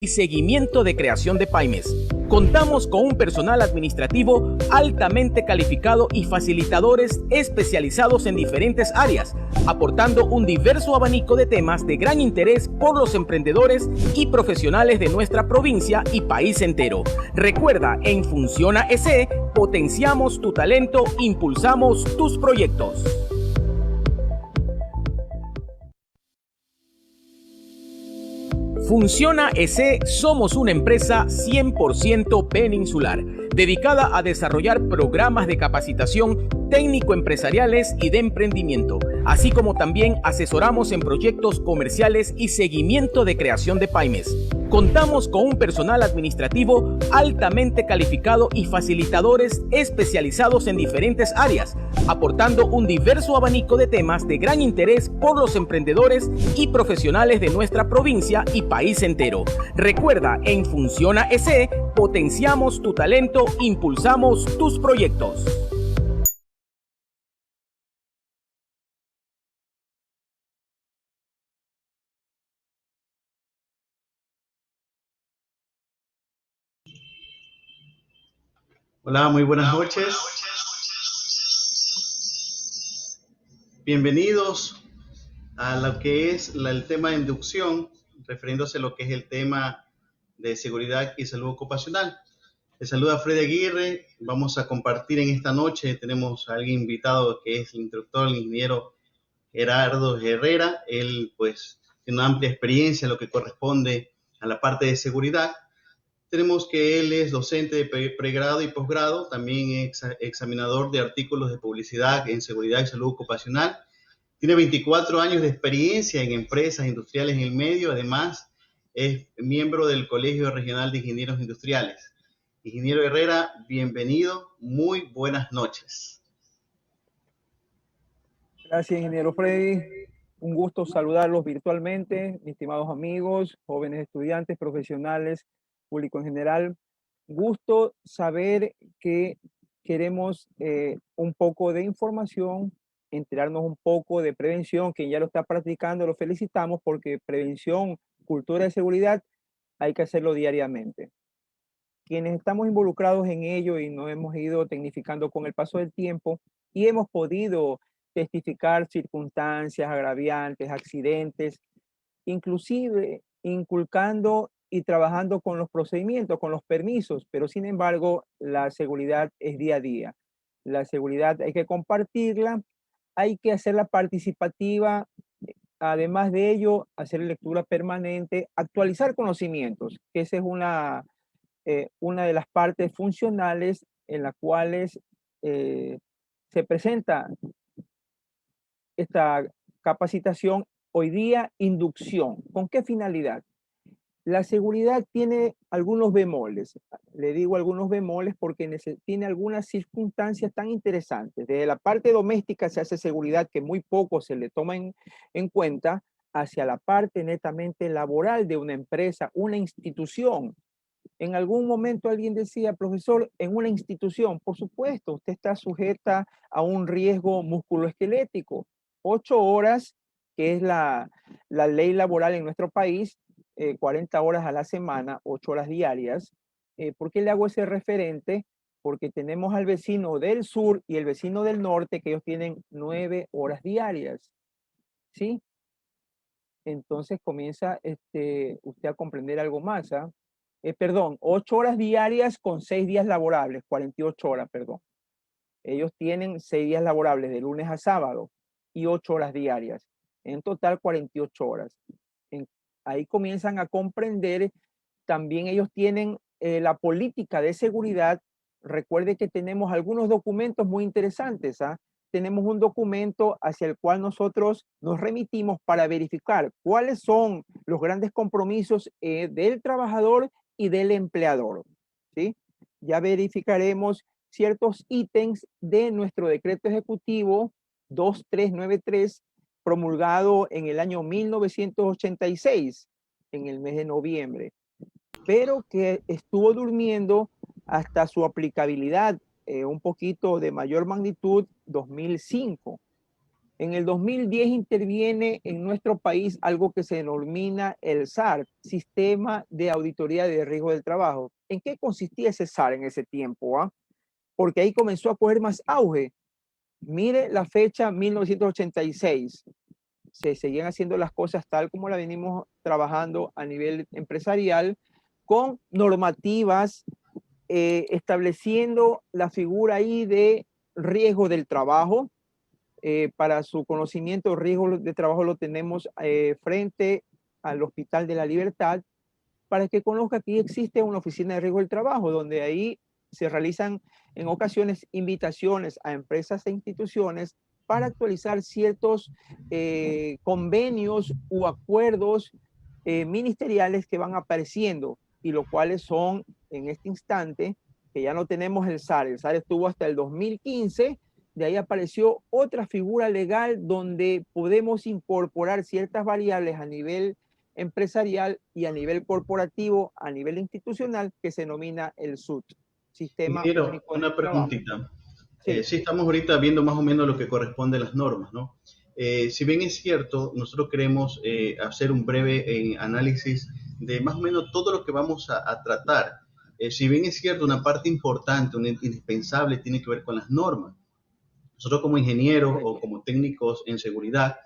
y seguimiento de creación de pymes. Contamos con un personal administrativo altamente calificado y facilitadores especializados en diferentes áreas, aportando un diverso abanico de temas de gran interés por los emprendedores y profesionales de nuestra provincia y país entero. Recuerda, en Funciona EC, potenciamos tu talento, impulsamos tus proyectos. Funciona EC somos una empresa 100% peninsular, dedicada a desarrollar programas de capacitación técnico-empresariales y de emprendimiento, así como también asesoramos en proyectos comerciales y seguimiento de creación de pymes. Contamos con un personal administrativo altamente calificado y facilitadores especializados en diferentes áreas, aportando un diverso abanico de temas de gran interés por los emprendedores y profesionales de nuestra provincia y país entero. Recuerda, en Funciona EC, potenciamos tu talento, impulsamos tus proyectos. Hola, muy buenas noches. Bienvenidos a lo que es el tema de inducción, refiriéndose a lo que es el tema de seguridad y salud ocupacional. Les saluda Freddy Aguirre. Vamos a compartir en esta noche. Tenemos a alguien invitado que es el instructor, el ingeniero Gerardo Herrera. Él pues tiene una amplia experiencia en lo que corresponde a la parte de seguridad. Tenemos que él es docente de pregrado y posgrado, también examinador de artículos de publicidad en seguridad y salud ocupacional. Tiene 24 años de experiencia en empresas industriales en el medio. Además, es miembro del Colegio Regional de Ingenieros Industriales. Ingeniero Herrera, bienvenido. Muy buenas noches. Gracias, ingeniero Freddy. Un gusto saludarlos virtualmente, mis estimados amigos, jóvenes estudiantes, profesionales, público en general. Gusto saber que queremos un poco de información, enterarnos un poco de prevención. Quien ya lo está practicando, lo felicitamos, porque prevención, cultura de seguridad, hay que hacerlo diariamente. Quienes estamos involucrados en ello y nos hemos ido tecnificando con el paso del tiempo y hemos podido testificar circunstancias agraviantes, accidentes, inclusive inculcando y trabajando con los procedimientos, con los permisos, pero sin embargo la seguridad es día a día. La seguridad hay que compartirla, hay que hacerla participativa, además de ello hacer lectura permanente, actualizar conocimientos, que esa es una de las partes funcionales en las cuales se presenta esta capacitación hoy día, inducción. ¿Con qué finalidad? La seguridad tiene algunos bemoles. Le digo algunos bemoles porque tiene algunas circunstancias tan interesantes. Desde la parte doméstica se hace seguridad que muy poco se le toma en cuenta, hacia la parte netamente laboral de una empresa, una institución. En algún momento alguien decía, profesor, en una institución, por supuesto, usted está sujeta a un riesgo musculoesquelético. 8 horas, que es la ley laboral en nuestro país, 40 horas a la semana, 8 horas diarias. ¿Por qué le hago ese referente? Porque tenemos al vecino del sur y el vecino del norte, que ellos tienen 9 horas diarias. ¿Sí? Entonces comienza usted a comprender algo más. Perdón, 8 horas diarias con 6 días laborables, 48 horas, perdón. Ellos tienen 6 días laborables de lunes a sábado y 8 horas diarias. En total 48 horas. Ahí comienzan a comprender. También ellos tienen la política de seguridad. Recuerde que tenemos algunos documentos muy interesantes. Tenemos un documento hacia el cual nosotros nos remitimos para verificar cuáles son los grandes compromisos del trabajador y del empleador. ¿Sí? Ya verificaremos ciertos ítems de nuestro decreto ejecutivo 2393, promulgado en el año 1986, en el mes de noviembre, pero que estuvo durmiendo hasta su aplicabilidad un poquito de mayor magnitud, 2005. En el 2010 interviene en nuestro país algo que se denomina el SAR, Sistema de Auditoría de Riesgo del Trabajo. ¿En qué consistía ese SAR en ese tiempo? Porque ahí comenzó a coger más auge. Mire la fecha 1986. Se seguían haciendo las cosas tal como la venimos trabajando a nivel empresarial, con normativas estableciendo la figura ahí de riesgo del trabajo. Para su conocimiento, riesgo de trabajo lo tenemos frente al Hospital de la Libertad, para que conozca que existe una oficina de riesgo del trabajo, donde ahí se realizan en ocasiones invitaciones a empresas e instituciones para actualizar ciertos convenios u acuerdos ministeriales que van apareciendo, y los cuales son en este instante, que ya no tenemos el SAR estuvo hasta el 2015, de ahí apareció otra figura legal donde podemos incorporar ciertas variables a nivel empresarial y a nivel corporativo, a nivel institucional, que se denomina el SUT, Sistema Ingeniero, Único de una Trabajo. preguntita. Sí, Sí, estamos ahorita viendo más o menos lo que corresponde a las normas, ¿no? Si bien es cierto, nosotros queremos hacer un breve análisis de más o menos todo lo que vamos a tratar. Si bien es cierto, una parte importante, una indispensable, tiene que ver con las normas. Nosotros como ingenieros o correcto. como técnicos en seguridad,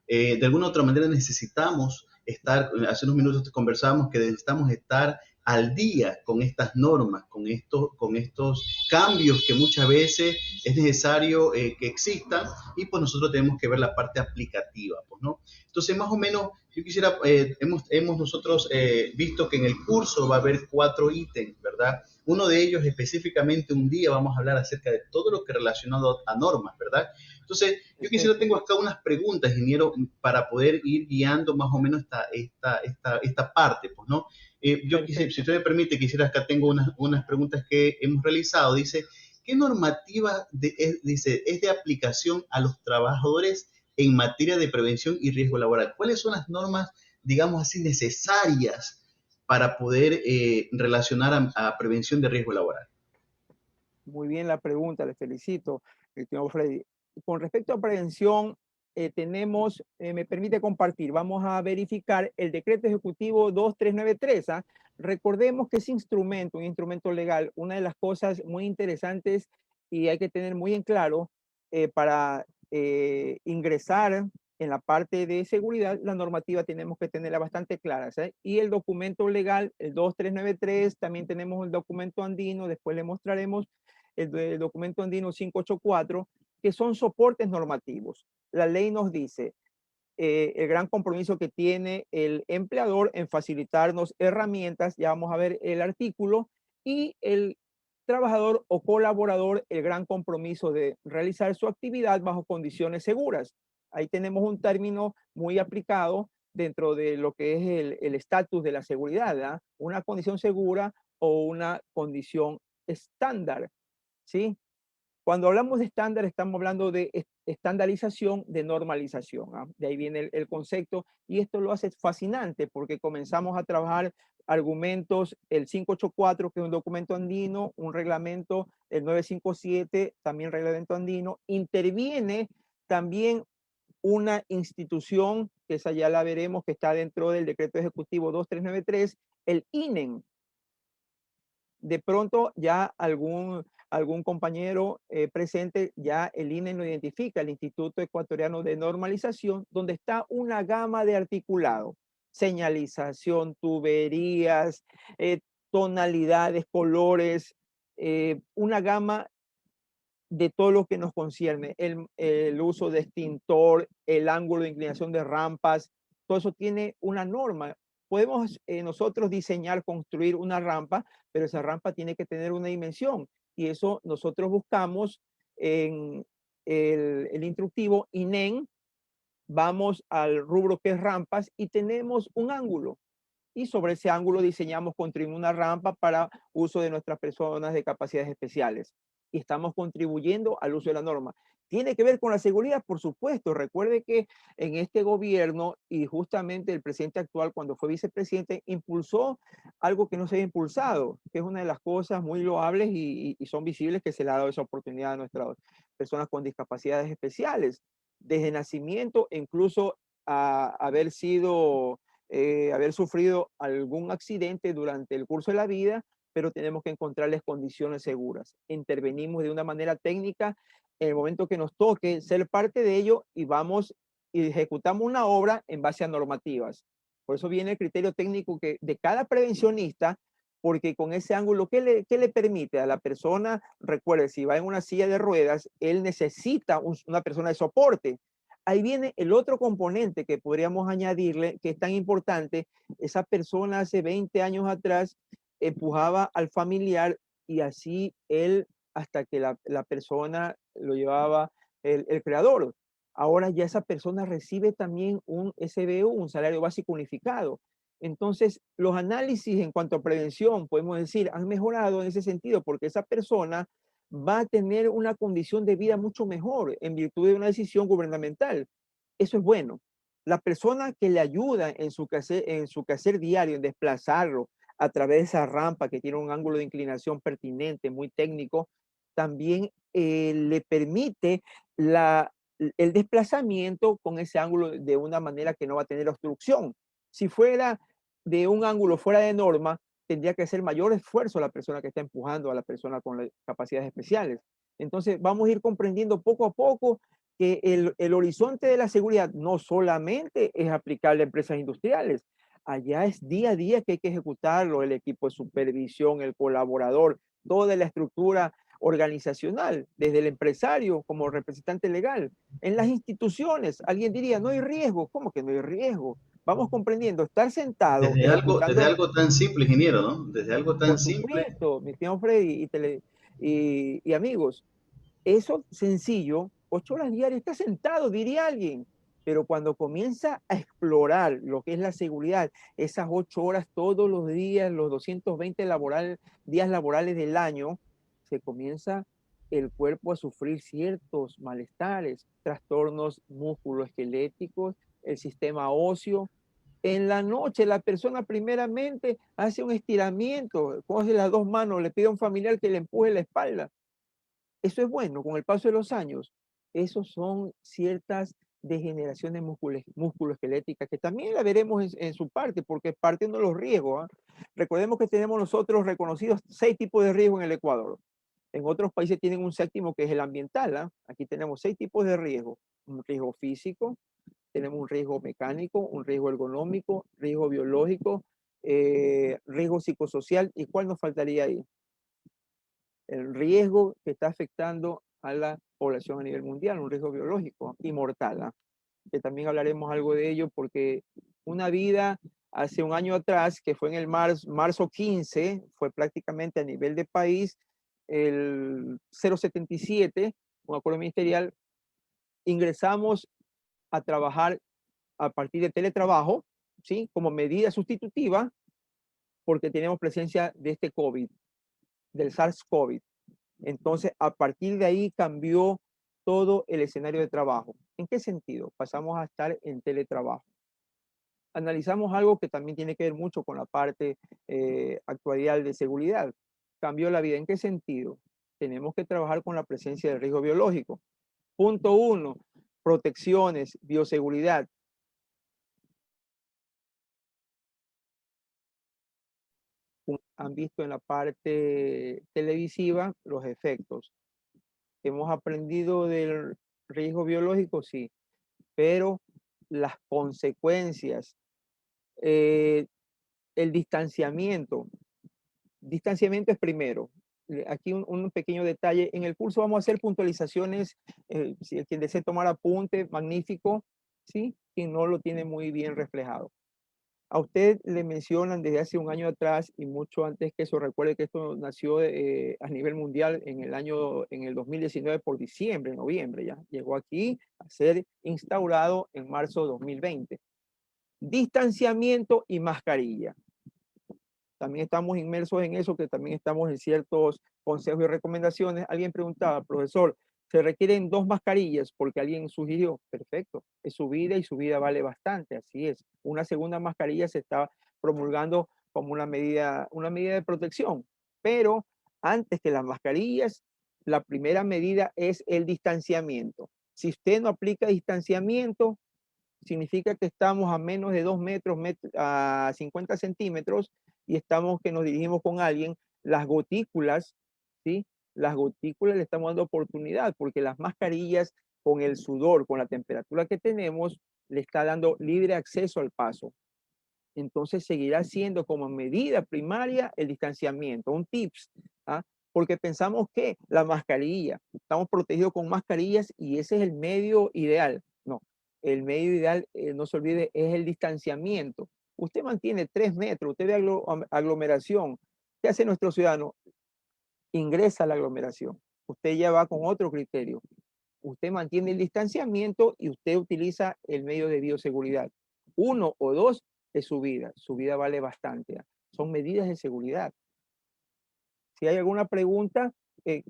de alguna u otra manera necesitamos estar, hace unos minutos conversábamos que necesitamos estar al día con estas normas, con estos cambios que muchas veces es necesario que existan, y pues nosotros tenemos que ver la parte aplicativa, pues, ¿no? Entonces, más o menos, yo quisiera, hemos nosotros visto que en el curso va a haber 4 ítems, ¿verdad? Uno de ellos específicamente un día vamos a hablar acerca de todo lo que es relacionado a normas, ¿verdad? Entonces, yo quisiera, tengo acá unas preguntas, ingeniero, para poder ir guiando más o menos esta parte, pues, ¿no? Yo quisiera, si usted me permite, quisiera, acá tengo unas preguntas que hemos realizado. Dice, ¿qué normativa dice, es de aplicación a los trabajadores en materia de prevención y riesgo laboral? ¿Cuáles son las normas, digamos así, necesarias para poder relacionar a prevención de riesgo laboral? Muy bien la pregunta, le felicito, estimado Freddy. Con respecto a prevención, tenemos, me permite compartir, vamos a verificar el decreto ejecutivo 2393. Recordemos que ese instrumento, un instrumento legal, una de las cosas muy interesantes y hay que tener muy en claro para ingresar en la parte de seguridad, la normativa tenemos que tenerla bastante clara, ¿sí? Y el documento legal, el 2393, también tenemos el documento andino, después le mostraremos el documento andino 584, que son soportes normativos. La ley nos dice el gran compromiso que tiene el empleador en facilitarnos herramientas, ya vamos a ver el artículo, y el trabajador o colaborador el gran compromiso de realizar su actividad bajo condiciones seguras. Ahí tenemos un término muy aplicado dentro de lo que es el estatus de la seguridad, ¿verdad? Una condición segura o una condición estándar, ¿sí? Cuando hablamos de estándar, estamos hablando de estandarización, de normalización. De ahí viene el concepto, y esto lo hace fascinante porque comenzamos a trabajar argumentos, el 584, que es un documento andino, un reglamento, el 957, también reglamento andino, interviene también una institución, que esa ya la veremos, que está dentro del decreto ejecutivo 2393, el INEN. De pronto ya algún compañero presente, ya el INE lo identifica, el Instituto Ecuatoriano de Normalización, donde está una gama de articulado, señalización, tuberías, tonalidades, colores, una gama de todo lo que nos concierne, el uso de extintor, el ángulo de inclinación de rampas, todo eso tiene una norma. Podemos nosotros diseñar, construir una rampa, pero esa rampa tiene que tener una dimensión, y eso nosotros buscamos en el instructivo INEN, vamos al rubro que es rampas y tenemos un ángulo. Y sobre ese ángulo diseñamos, construimos una rampa para uso de nuestras personas de capacidades especiales. Y estamos contribuyendo al uso de la norma. ¿Tiene que ver con la seguridad? Por supuesto. Recuerde que en este gobierno, y justamente el presidente actual, cuando fue vicepresidente, impulsó algo que no se había impulsado, que es una de las cosas muy loables y son visibles, que se le ha dado esa oportunidad a nuestras personas con discapacidades especiales. desde nacimiento, e incluso a haber sido, haber sufrido algún accidente durante el curso de la vida, pero tenemos que encontrarles condiciones seguras. Intervenimos de una manera técnica en el momento que nos toque ser parte de ello y vamos y ejecutamos una obra en base a normativas. Por eso viene el criterio técnico que, de cada prevencionista, porque con ese ángulo, qué le permite a la persona? Recuerde, si va en una silla de ruedas, él necesita una persona de soporte. Ahí viene el otro componente que podríamos añadirle, que es tan importante. Esa persona hace 20 años atrás empujaba al familiar y así él, hasta que la persona lo llevaba el creador. Ahora ya esa persona recibe también un SBU, un salario básico unificado. Entonces, los análisis en cuanto a prevención, podemos decir, han mejorado en ese sentido, porque esa persona va a tener una condición de vida mucho mejor en virtud de una decisión gubernamental. Eso es bueno. La persona que le ayuda en su quehacer diario, en desplazarlo a través de esa rampa que tiene un ángulo de inclinación pertinente, muy técnico, también le permite el desplazamiento con ese ángulo de una manera que no va a tener obstrucción. Si fuera de un ángulo fuera de norma, tendría que hacer mayor esfuerzo la persona que está empujando a la persona con las capacidades especiales. Entonces, vamos a ir comprendiendo poco a poco que el horizonte de la seguridad no solamente es aplicable a empresas industriales, allá es día a día que hay que ejecutarlo, el equipo de supervisión, el colaborador, toda la estructura organizacional, desde el empresario como representante legal. En las instituciones, alguien diría, no hay riesgo. ¿Cómo que no hay riesgo? Vamos comprendiendo, estar sentado Desde ejecutando, algo tan simple, ingeniero, ¿no? Desde algo tan por simple. supuesto, mi estimado Freddy y amigos, eso sencillo, 8 horas diarias, está sentado, diría alguien, pero cuando comienza a explorar lo que es la seguridad, esas 8 horas todos los días, los 220 días laborales del año, se comienza el cuerpo a sufrir ciertos malestares, trastornos musculoesqueléticos, el sistema óseo. En la noche la persona primeramente hace un estiramiento, coge las dos manos, le pide a un familiar que le empuje la espalda. Eso es bueno, con el paso de los años. Esos son ciertas degeneraciones musculoesqueléticas que también la veremos en su parte, porque es parte de los riesgos. Recordemos que tenemos nosotros reconocidos 6 tipos de riesgo en el Ecuador. En otros países tienen un séptimo que es el ambiental. Aquí tenemos 6 tipos de riesgo. Un riesgo físico, tenemos un riesgo mecánico, un riesgo ergonómico, riesgo biológico, riesgo psicosocial. ¿Y cuál nos faltaría ahí? El riesgo que está afectando a la población a nivel mundial, un riesgo biológico y mortal, ¿ah? Que también hablaremos algo de ello porque una vida hace un año atrás, que fue en el marzo 15, fue prácticamente a nivel de país el 077, un acuerdo ministerial, ingresamos a trabajar a partir de teletrabajo, ¿sí? Como medida sustitutiva, porque tenemos presencia de este COVID, del SARS-CoV. Entonces, a partir de ahí cambió todo el escenario de trabajo. ¿En qué sentido? Pasamos a estar en teletrabajo. Analizamos algo que también tiene que ver mucho con la parte actuarial de seguridad. Cambió la vida. ¿En qué sentido? Tenemos que trabajar con la presencia del riesgo biológico. Punto 1, protecciones, bioseguridad. Han visto en la parte televisiva los efectos. Hemos aprendido del riesgo biológico, sí, pero las consecuencias, el distanciamiento. Distanciamiento es primero. Aquí un pequeño detalle. En el curso vamos a hacer puntualizaciones. Si quien desee tomar apunte, magnífico. ¿Sí? Quien no lo tiene muy bien reflejado. A usted le mencionan desde hace un año atrás y mucho antes que eso, recuerde que esto nació a nivel mundial en el 2019 por diciembre, noviembre ya. Llegó aquí a ser instaurado en marzo de 2020. Distanciamiento y mascarilla. También estamos inmersos en eso, que también estamos en ciertos consejos y recomendaciones. Alguien preguntaba, profesor, ¿se requieren 2 mascarillas? Porque alguien sugirió, perfecto, es su vida y su vida vale bastante, así es. Una segunda mascarilla se está promulgando como una medida de protección, pero antes que las mascarillas, la primera medida es el distanciamiento. Si usted no aplica distanciamiento, significa que estamos a menos de 2 metros, a 50 centímetros, y estamos que nos dirigimos con alguien. Las gotículas, ¿sí? Las gotículas le estamos dando oportunidad, porque las mascarillas, con el sudor, con la temperatura que tenemos, le está dando libre acceso al paso. Entonces seguirá siendo como medida primaria el distanciamiento, un tips, ¿ah? Porque pensamos que la mascarilla, estamos protegidos con mascarillas y ese es el medio ideal. No, el medio ideal, no se olvide, es el distanciamiento. Usted mantiene 3 metros, usted ve aglomeración. ¿Qué hace nuestro ciudadano? Ingresa a la aglomeración. Usted ya va con otro criterio. Usted mantiene el distanciamiento y usted utiliza el medio de bioseguridad. 1 o 2 es su vida. Su vida vale bastante. Son medidas de seguridad. Si hay alguna pregunta,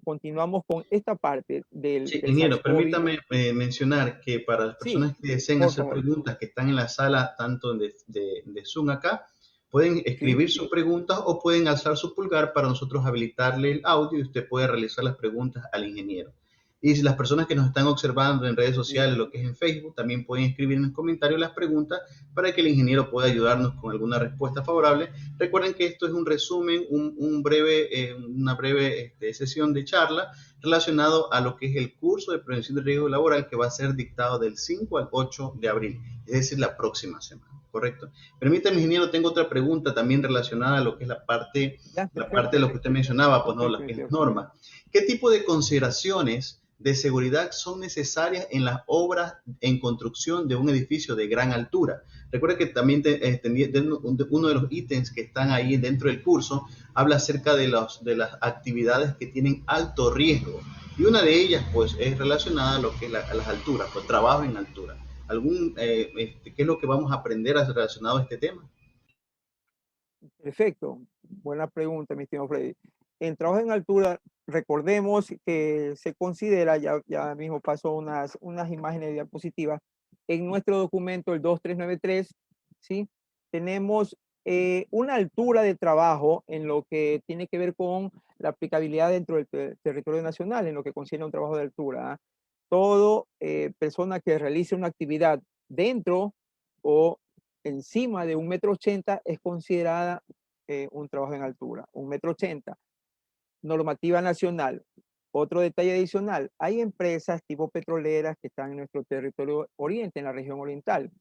continuamos con esta parte del, Sí, del ingeniero, SARS-CoV. permítame mencionar que para las Sí, personas que deseen por hacer favor. preguntas que están en la sala, tanto de Zoom acá, pueden Sí, escribir sus preguntas o pueden alzar su pulgar para nosotros habilitarle el audio y usted puede realizar las preguntas al ingeniero. Y si las personas que nos están observando en redes sociales, bien. lo que es en Facebook, también pueden escribir en los comentarios las preguntas para que el ingeniero pueda ayudarnos con alguna respuesta favorable. Recuerden que esto es un resumen, una breve sesión de charla relacionado a lo que es el curso de prevención de riesgo laboral que va a ser dictado del 5 al 8 de abril, es decir, la próxima semana, ¿correcto? Permítame, ingeniero, tengo otra pregunta también relacionada a lo que es Ya, la parte de perfecto. lo que usted mencionaba, pues no, Perfecto, las mi señor. normas. ¿Qué tipo de consideraciones de seguridad son necesarias en las obras en construcción de un edificio de gran altura? Recuerda que también uno de los ítems que están ahí dentro del curso habla acerca de las actividades que tienen alto riesgo. Y una de ellas, pues, es relacionada a lo que es a las alturas, pues, trabajo en altura. ¿Qué es lo que vamos a aprender relacionado a este tema? Perfecto. Buena pregunta, mi estimado Freddy. En trabajo en altura, recordemos que se considera, ya mismo paso unas imágenes de diapositivas, en nuestro documento, el 2393, ¿sí? Tenemos una altura de trabajo en lo que tiene que ver con la aplicabilidad dentro del territorio nacional, en lo que concierne a un trabajo de altura. ¿Ah? Todo persona que realice una actividad dentro o encima de 1,80 m es considerada un trabajo en altura. 1,80 m. Normativa nacional. Otro detalle adicional, hay empresas tipo petroleras que están en nuestro territorio oriente, en la región oriental.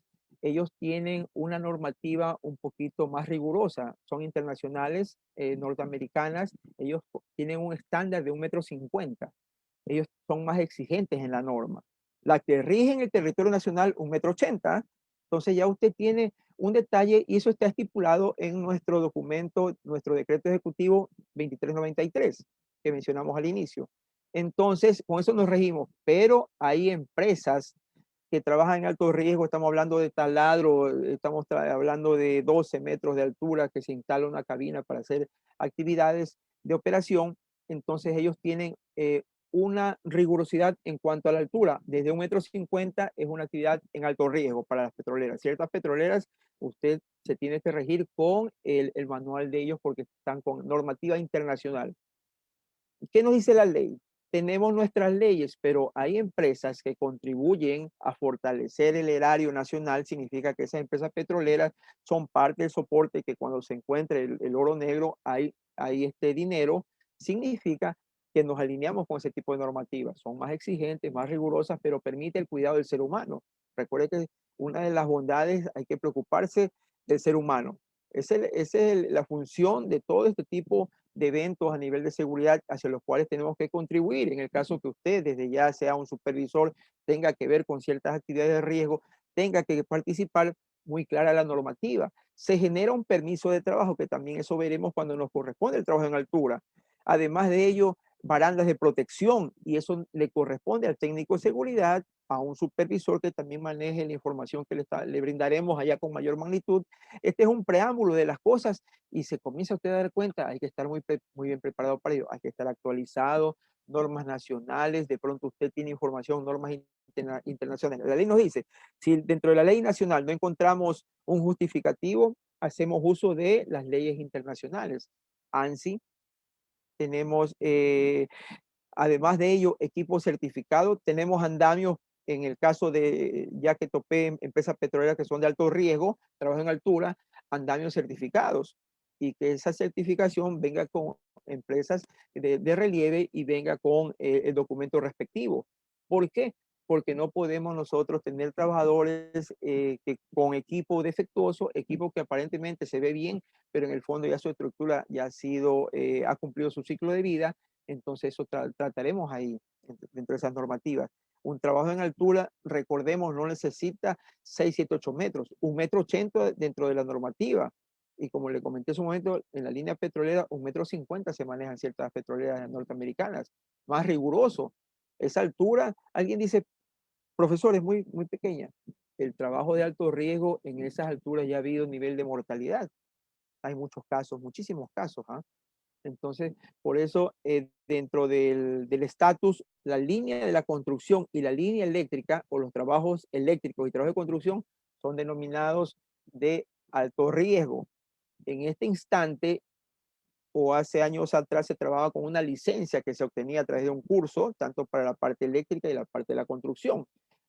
Ellos tienen una normativa un poquito más rigurosa, son internacionales, norteamericanas, ellos tienen un estándar de 1,50 m. Ellos son más exigentes en la norma. La que rige en el territorio nacional, 1,80 m. Entonces ya usted tiene un detalle y eso está estipulado en nuestro documento, nuestro decreto ejecutivo 2393 que mencionamos al inicio. Entonces, con eso nos regimos, pero hay empresas que trabajan en alto riesgo, estamos hablando de taladro, estamos hablando de 12 metros de altura que se instala una cabina para hacer actividades de operación, entonces ellos tienen una rigurosidad en cuanto a la altura. Desde 1,50 m es una actividad en alto riesgo para las petroleras. Ciertas petroleras, usted se tiene que regir con el manual de ellos porque están con normativa internacional. ¿Qué nos dice la ley? Tenemos nuestras leyes, pero hay empresas que contribuyen a fortalecer el erario nacional. Significa que esas empresas petroleras son parte del soporte que cuando se encuentre el oro negro hay este dinero. Significa que nos alineamos con ese tipo de normativas. Son más exigentes, más rigurosas, pero permite el cuidado del ser humano. Recuerde que una de las bondades hay que preocuparse del ser humano. Esa es la función de todo este tipo de eventos a nivel de seguridad hacia los cuales tenemos que contribuir. En el caso que usted, desde ya sea un supervisor, tenga que ver con ciertas actividades de riesgo, tenga que participar, muy clara la normativa. Se genera un permiso de trabajo, que también eso veremos cuando nos corresponde el trabajo en altura. Además de ello, barandas de protección, y eso le corresponde al técnico de seguridad, a un supervisor que también maneje la información que le brindaremos allá con mayor magnitud. Este es un preámbulo de las cosas y se comienza usted a dar cuenta, hay que estar muy bien preparado para ello, hay que estar actualizado, normas nacionales, de pronto usted tiene información, normas internacionales. La ley nos dice, si dentro de la ley nacional no encontramos un justificativo, hacemos uso de las leyes internacionales. ANSI, tenemos, además de ello, equipo certificado, tenemos andamios en el caso de, ya que topé empresas petroleras que son de alto riesgo, trabajo en altura, andamios certificados y que esa certificación venga con empresas de relieve y venga con el documento respectivo. ¿Por qué? Porque no podemos nosotros tener trabajadores que con equipo defectuoso, equipo que aparentemente se ve bien, pero en el fondo ya su estructura ya ha sido, ha cumplido su ciclo de vida. Entonces eso trataremos ahí, dentro de esas normativas. Un trabajo en altura, recordemos, no necesita 6, 7, 8 metros, 1,80 m dentro de la normativa. Y como le comenté en su momento, en la línea petrolera, 1,50 m se manejan ciertas petroleras norteamericanas. Más riguroso. Esa altura, alguien dice, profesor, es muy, muy pequeña. El trabajo de alto riesgo en esas alturas ya ha habido nivel de mortalidad. Hay muchos casos, muchísimos casos. ¿Ah? Entonces, por eso, dentro del estatus, la línea de la construcción y la línea eléctrica, o los trabajos eléctricos y trabajos de construcción, son denominados de alto riesgo. En este instante, o hace años atrás, se trabajaba con una licencia que se obtenía a través de un curso, tanto para la parte eléctrica y la parte de la construcción.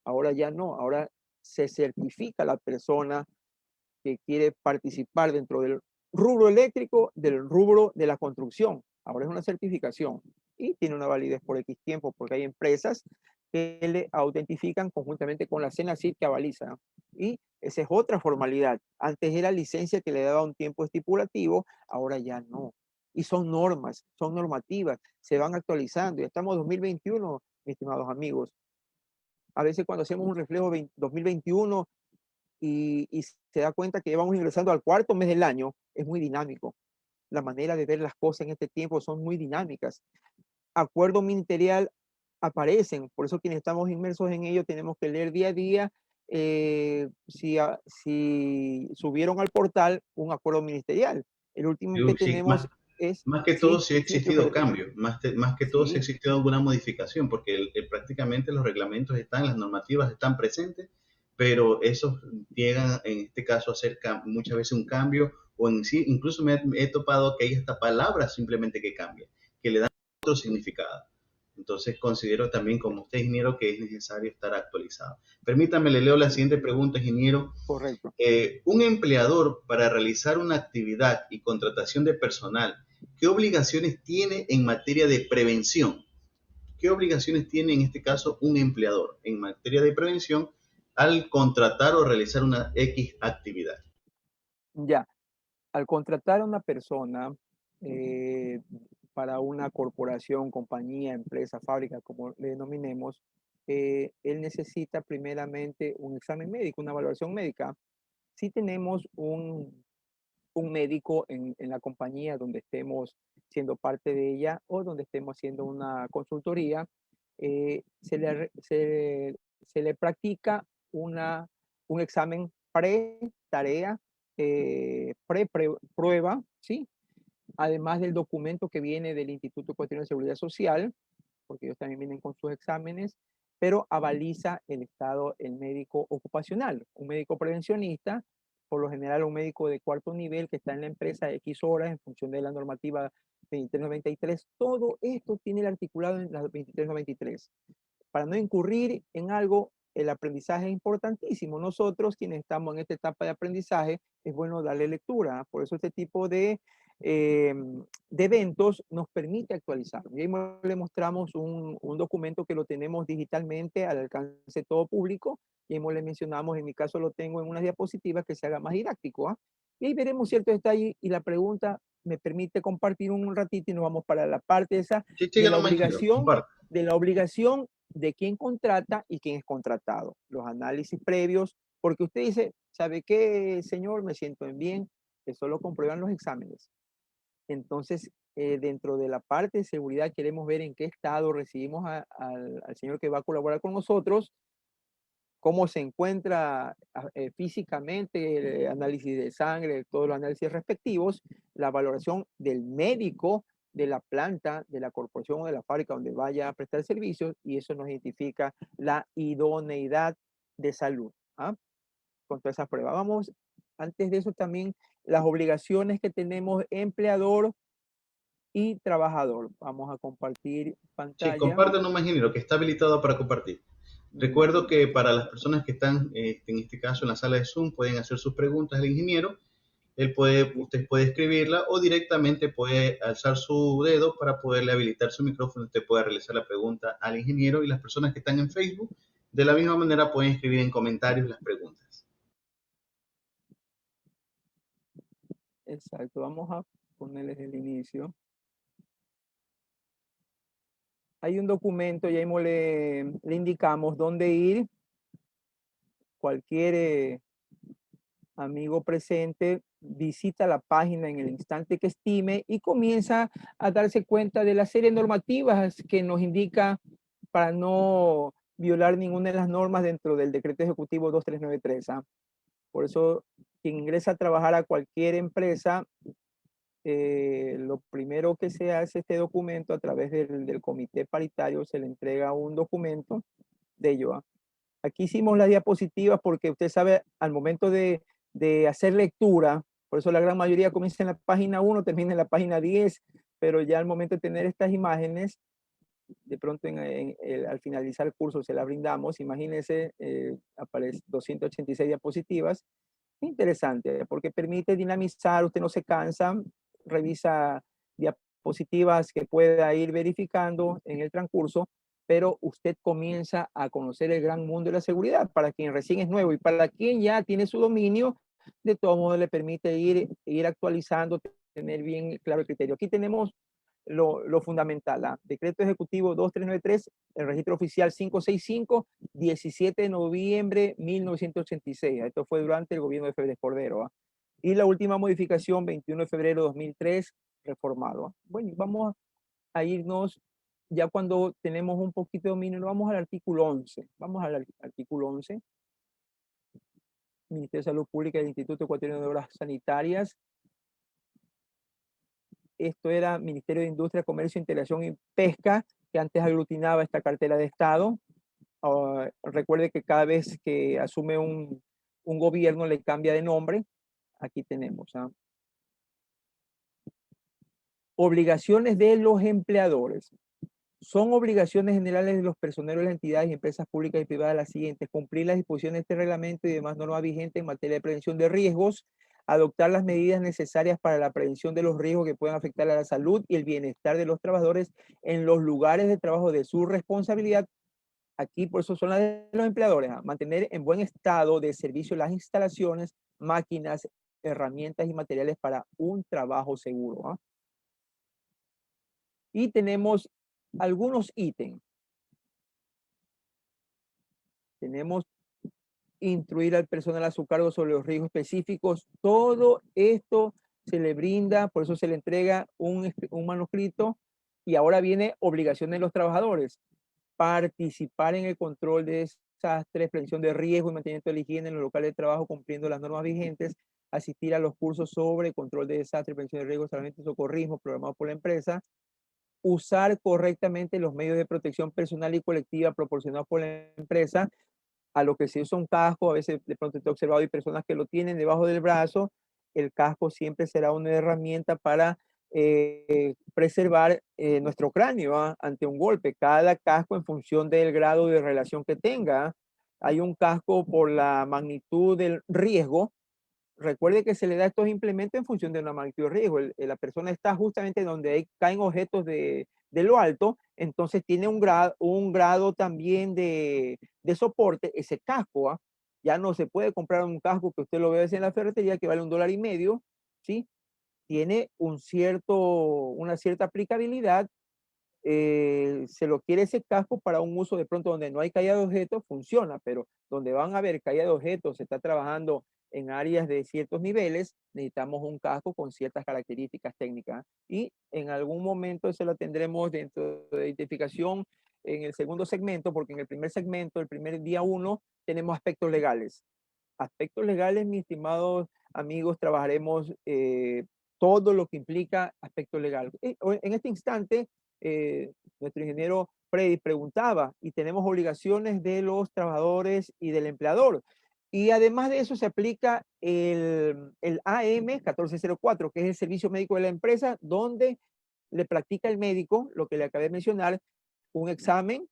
Ahora ya no, ahora se certifica a la persona que quiere participar dentro del rubro eléctrico, del rubro de la construcción. Ahora es una certificación y tiene una validez por X tiempo, porque hay empresas que le autentifican conjuntamente con la CENACIT que avaliza. Y esa es otra formalidad. Antes era licencia que le daba un tiempo estipulativo, ahora ya no. Y son normas, son normativas, se van actualizando. Ya estamos en 2021, mis estimados amigos. A veces cuando hacemos un reflejo 2021 y se da cuenta que vamos ingresando al cuarto mes del año, es muy dinámico. La manera de ver las cosas en este tiempo son muy dinámicas. Acuerdo ministerial aparecen, por eso quienes estamos inmersos en ello tenemos que leer día a día si subieron al portal un acuerdo ministerial. El último que Sí, tenemos es, más que todo sí, sí ha sí, existido cambio, más que todo sí ha sí, existido alguna modificación, porque prácticamente los reglamentos están, las normativas están presentes, pero esos llegan en este caso a hacer muchas veces un cambio, o en sí, incluso me he topado que hay esta palabra simplemente que cambia, que le dan otro significado. Entonces considero también, como usted, ingeniero, que es necesario estar actualizado. Permítame, le leo la siguiente pregunta, ingeniero. correcto. Un empleador, para realizar una actividad y contratación de personal, ¿qué obligaciones tiene en materia de prevención? ¿Qué obligaciones tiene en este caso un empleador en materia de prevención al contratar o realizar una X actividad? Ya, al contratar a una persona eh, para una corporación, compañía, empresa, fábrica, como le denominemos, él necesita primeramente un examen médico, una valoración médica. Si tenemos un médico en la compañía donde estemos siendo parte de ella o donde estemos haciendo una consultoría, se le practica un examen pre-tarea, pre-prueba, ¿sí? Además del documento que viene del Instituto Ecuatoriano de Seguridad Social, porque ellos también vienen con sus exámenes, pero avaliza el estado el médico ocupacional, un médico prevencionista, por lo general un médico de cuarto nivel que está en la empresa X horas en función de la normativa 2393. Todo esto tiene el articulado en la 2393. Para no incurrir en algo, el aprendizaje es importantísimo. Nosotros, quienes estamos en esta etapa de aprendizaje, es bueno darle lectura. Por eso este tipo eh, de eventos nos permite actualizar. Y ahí le mostramos un documento que lo tenemos digitalmente al alcance de todo público. Y ahí le mencionamos, en mi caso lo tengo en unas diapositivas que se haga más didáctico. ¿Ah? Y ahí veremos ciertos detalles y la pregunta me permite compartir un ratito y nos vamos para la parte esa Sí, sigue nomás, ingeniero, comparte. de la obligación de quién contrata y quién es contratado, los análisis previos, porque usted dice, ¿sabe qué, señor? Me siento en bien, eso lo comprueban los exámenes. Entonces, dentro de la parte de seguridad, queremos ver en qué estado recibimos al señor que va a colaborar con nosotros, cómo se encuentra físicamente, el análisis de sangre, todos los análisis respectivos, la valoración del médico de la planta, de la corporación o de la fábrica donde vaya a prestar servicios, y eso nos identifica la idoneidad de salud. ¿Ah? Con todas esas pruebas. Vamos, antes de eso también, las obligaciones que tenemos empleador y trabajador. Vamos a compartir Sí, pantalla. comparte nomás, ingeniero, que está habilitado para compartir. Recuerdo que para las personas que están, en este caso, en la sala de Zoom, pueden hacer sus preguntas al ingeniero. Usted puede escribirla o directamente puede alzar su dedo para poderle habilitar su micrófono. Usted puede realizar la pregunta al ingeniero, y las personas que están en Facebook, de la misma manera, pueden escribir en comentarios las preguntas. Exacto, vamos a ponerles el inicio. Hay un documento, ya mismo le indicamos dónde ir. Cualquier amigo presente visita la página en el instante que estime y comienza a darse cuenta de la serie de normativas que nos indica para no violar ninguna de las normas dentro del decreto ejecutivo 2393. Por eso, quien ingresa a trabajar a cualquier empresa, lo primero que se hace este documento a través del comité paritario, se le entrega un documento de ello. Aquí hicimos las diapositivas porque usted sabe, al momento de hacer lectura, por eso la gran mayoría comienza en la página 1, termina en la página 10, pero ya al momento de tener estas imágenes, de pronto al finalizar el curso se la brindamos. Imagínense, aparece 286 diapositivas. Interesante, porque permite dinamizar, usted no se cansa, revisa diapositivas que pueda ir verificando en el transcurso, pero usted comienza a conocer el gran mundo de la seguridad. Para quien recién es nuevo y para quien ya tiene su dominio, de todos modos le permite ir actualizando, tener bien claro el criterio. Aquí tenemos lo fundamental. Decreto Ejecutivo 2393, el registro oficial 565, 17 de noviembre 1986. Esto fue durante el gobierno de Febres Cordero. Y la última modificación, 21 de febrero de 2003, reformado. Bueno, vamos a irnos, ya cuando tenemos un poquito de dominio, vamos al artículo 11. Vamos al artículo 11. Ministerio de Salud Pública del Instituto Ecuatoriano de Obras Sanitarias. Esto era Ministerio de Industria, Comercio, Integración y Pesca, que antes aglutinaba esta cartera de Estado. Recuerde que cada vez que asume un gobierno le cambia de nombre. Aquí tenemos. Obligaciones de los empleadores. Son obligaciones generales de los personeros de las entidades y empresas públicas y privadas las siguientes: cumplir las disposiciones de este reglamento y demás normas vigentes en materia de prevención de riesgos, adoptar las medidas necesarias para la prevención de los riesgos que puedan afectar a la salud y el bienestar de los trabajadores en los lugares de trabajo de su responsabilidad. Aquí por eso son las de los empleadores. Mantener en buen estado de servicio las instalaciones, máquinas, herramientas y materiales para un trabajo seguro. Y tenemos algunos ítems. Tenemos instruir al personal a su cargo sobre los riesgos específicos. Todo esto se le brinda, por eso se le entrega un manuscrito. Y ahora viene obligación de los trabajadores: participar en el control de desastres, prevención de riesgo y mantenimiento de la higiene en los locales de trabajo cumpliendo las normas vigentes, asistir a los cursos sobre control de desastres, prevención de riesgo, salvamento y socorrismo programados por la empresa, usar correctamente los medios de protección personal y colectiva proporcionados por la empresa. A lo que se usa un casco, a veces de pronto te he observado, hay personas que lo tienen debajo del brazo. El casco siempre será una herramienta para preservar nuestro cráneo ante un golpe. Cada casco en función del grado de relación que tenga. Hay un casco por la magnitud del riesgo. Recuerde que se le da estos implementos en función de una magnitud de riesgo. La persona está justamente donde caen objetos de lo alto, entonces tiene un grado también de soporte. Ese casco, ya no se puede comprar un casco que usted lo ve en la ferretería que vale $1.50, ¿sí? Tiene una cierta aplicabilidad. Se lo quiere ese casco para un uso de pronto donde no hay caída de objetos, funciona, pero donde van a haber caída de objetos, se está trabajando en áreas de ciertos niveles, necesitamos un casco con ciertas características técnicas, y en algún momento se lo tendremos dentro de identificación en el segundo segmento, porque en el primer segmento, el primer día 1, tenemos aspectos legales. Aspectos legales, mis estimados amigos, trabajaremos todo lo que implica aspecto legal. En este instante, nuestro ingeniero Freddy preguntaba, y tenemos obligaciones de los trabajadores y del empleador. Y además de eso se aplica el AM 1404, que es el servicio médico de la empresa, donde le practica el médico, lo que le acabé de mencionar, un examen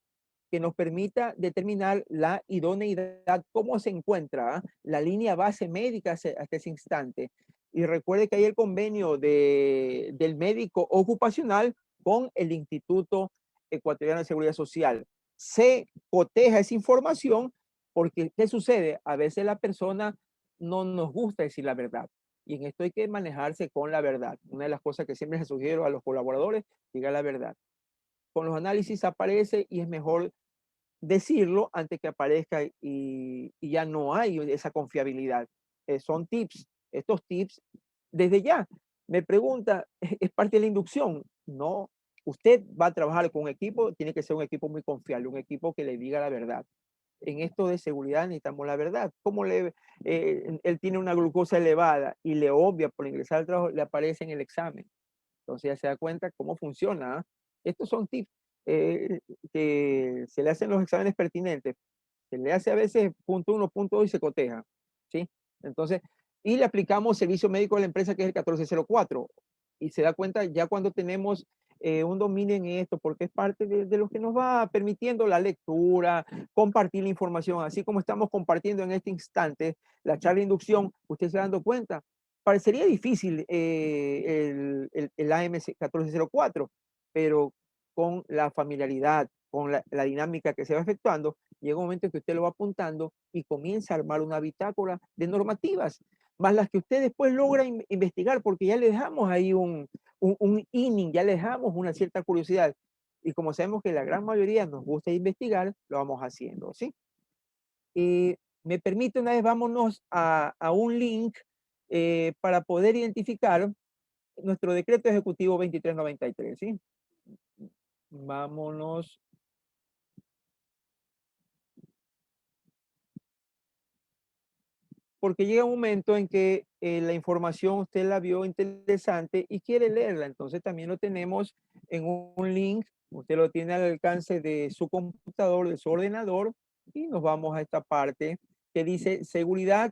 que nos permita determinar la idoneidad, cómo se encuentra la línea base médica hasta ese instante. Y recuerde que hay el convenio del médico ocupacional con el Instituto Ecuatoriano de Seguridad Social. Se coteja esa información porque, ¿qué sucede? A veces la persona no nos gusta decir la verdad. Y en esto hay que manejarse con la verdad. Una de las cosas que siempre les sugiero a los colaboradores, diga la verdad. Con los análisis aparece y es mejor decirlo antes que aparezca y ya no hay esa confiabilidad. Son tips. Estos tips, desde ya, me pregunta, ¿es parte de la inducción? No. Usted va a trabajar con un equipo, tiene que ser un equipo muy confiable, un equipo que le diga la verdad. En esto de seguridad necesitamos la verdad. ¿Cómo él tiene una glucosa elevada y le obvia por ingresar al trabajo, le aparece en el examen? Entonces ya se da cuenta cómo funciona. Estos son tips que se le hacen los exámenes pertinentes. Se le hace a veces punto uno, punto 2 y se coteja. ¿Sí? Entonces, y le aplicamos servicio médico de la empresa que es el 1404. Y se da cuenta ya cuando tenemos un dominio en esto, porque es parte de lo que nos va permitiendo la lectura, compartir la información, así como estamos compartiendo en este instante la charla de inducción, usted se dando cuenta, parecería difícil el AMC 1404, pero con la familiaridad, con la dinámica que se va efectuando, llega un momento en que usted lo va apuntando y comienza a armar una bitácora de normativas, más las que usted después logra investigar, porque ya le dejamos ahí un inning, ya le dejamos una cierta curiosidad. Y como sabemos que la gran mayoría nos gusta investigar, lo vamos haciendo, ¿sí? Me permite una vez, vámonos a un link para poder identificar nuestro decreto ejecutivo 2393, ¿sí? Vámonos. Porque llega un momento en que la información usted la vio interesante y quiere leerla, entonces también lo tenemos en un link, usted lo tiene al alcance de su computador, de su ordenador, y nos vamos a esta parte que dice seguridad.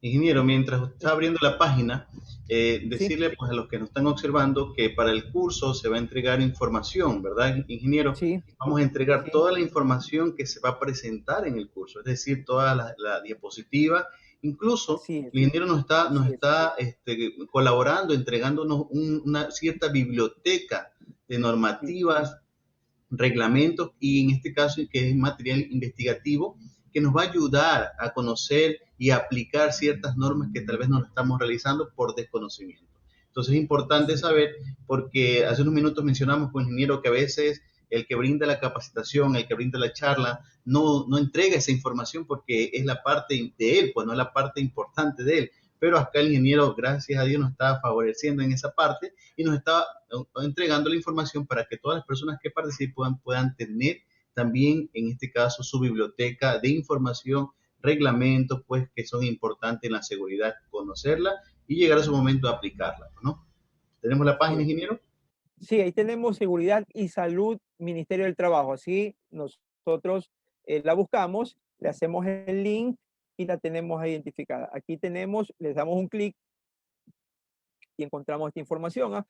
Ingeniero, mientras usted está abriendo la página, Sí, decirle pues a los que nos están observando que para el curso se va a entregar información, ¿verdad, ingeniero? sí, Vamos a entregar sí, toda la información que se va a presentar en el curso, es decir, toda la diapositiva. Incluso así es, el ingeniero nos así es, está colaborando, entregándonos una cierta biblioteca de sí, normativas, reglamentos y en este caso que es material investigativo que nos va a ayudar a conocer y aplicar ciertas normas que tal vez no lo estamos realizando por desconocimiento. Entonces es importante sí, saber, porque hace unos minutos mencionamos con el ingeniero que a veces el que brinda la capacitación, el que brinda la charla, no entrega esa información porque es la parte de él, pues no es la parte importante de él. Pero acá el ingeniero, gracias a Dios, nos está favoreciendo en esa parte y nos está entregando la información para que todas las personas que participan puedan tener también, en este caso, su biblioteca de información, reglamentos, pues, que son importantes en la seguridad, conocerla y llegar a su momento de aplicarla, ¿no? ¿Tenemos la sí página, es. ingeniero? Sí, ahí tenemos seguridad y salud, Ministerio del Trabajo. Así nosotros la buscamos, le hacemos el link y la tenemos identificada. Aquí tenemos, les damos un clic y encontramos esta información.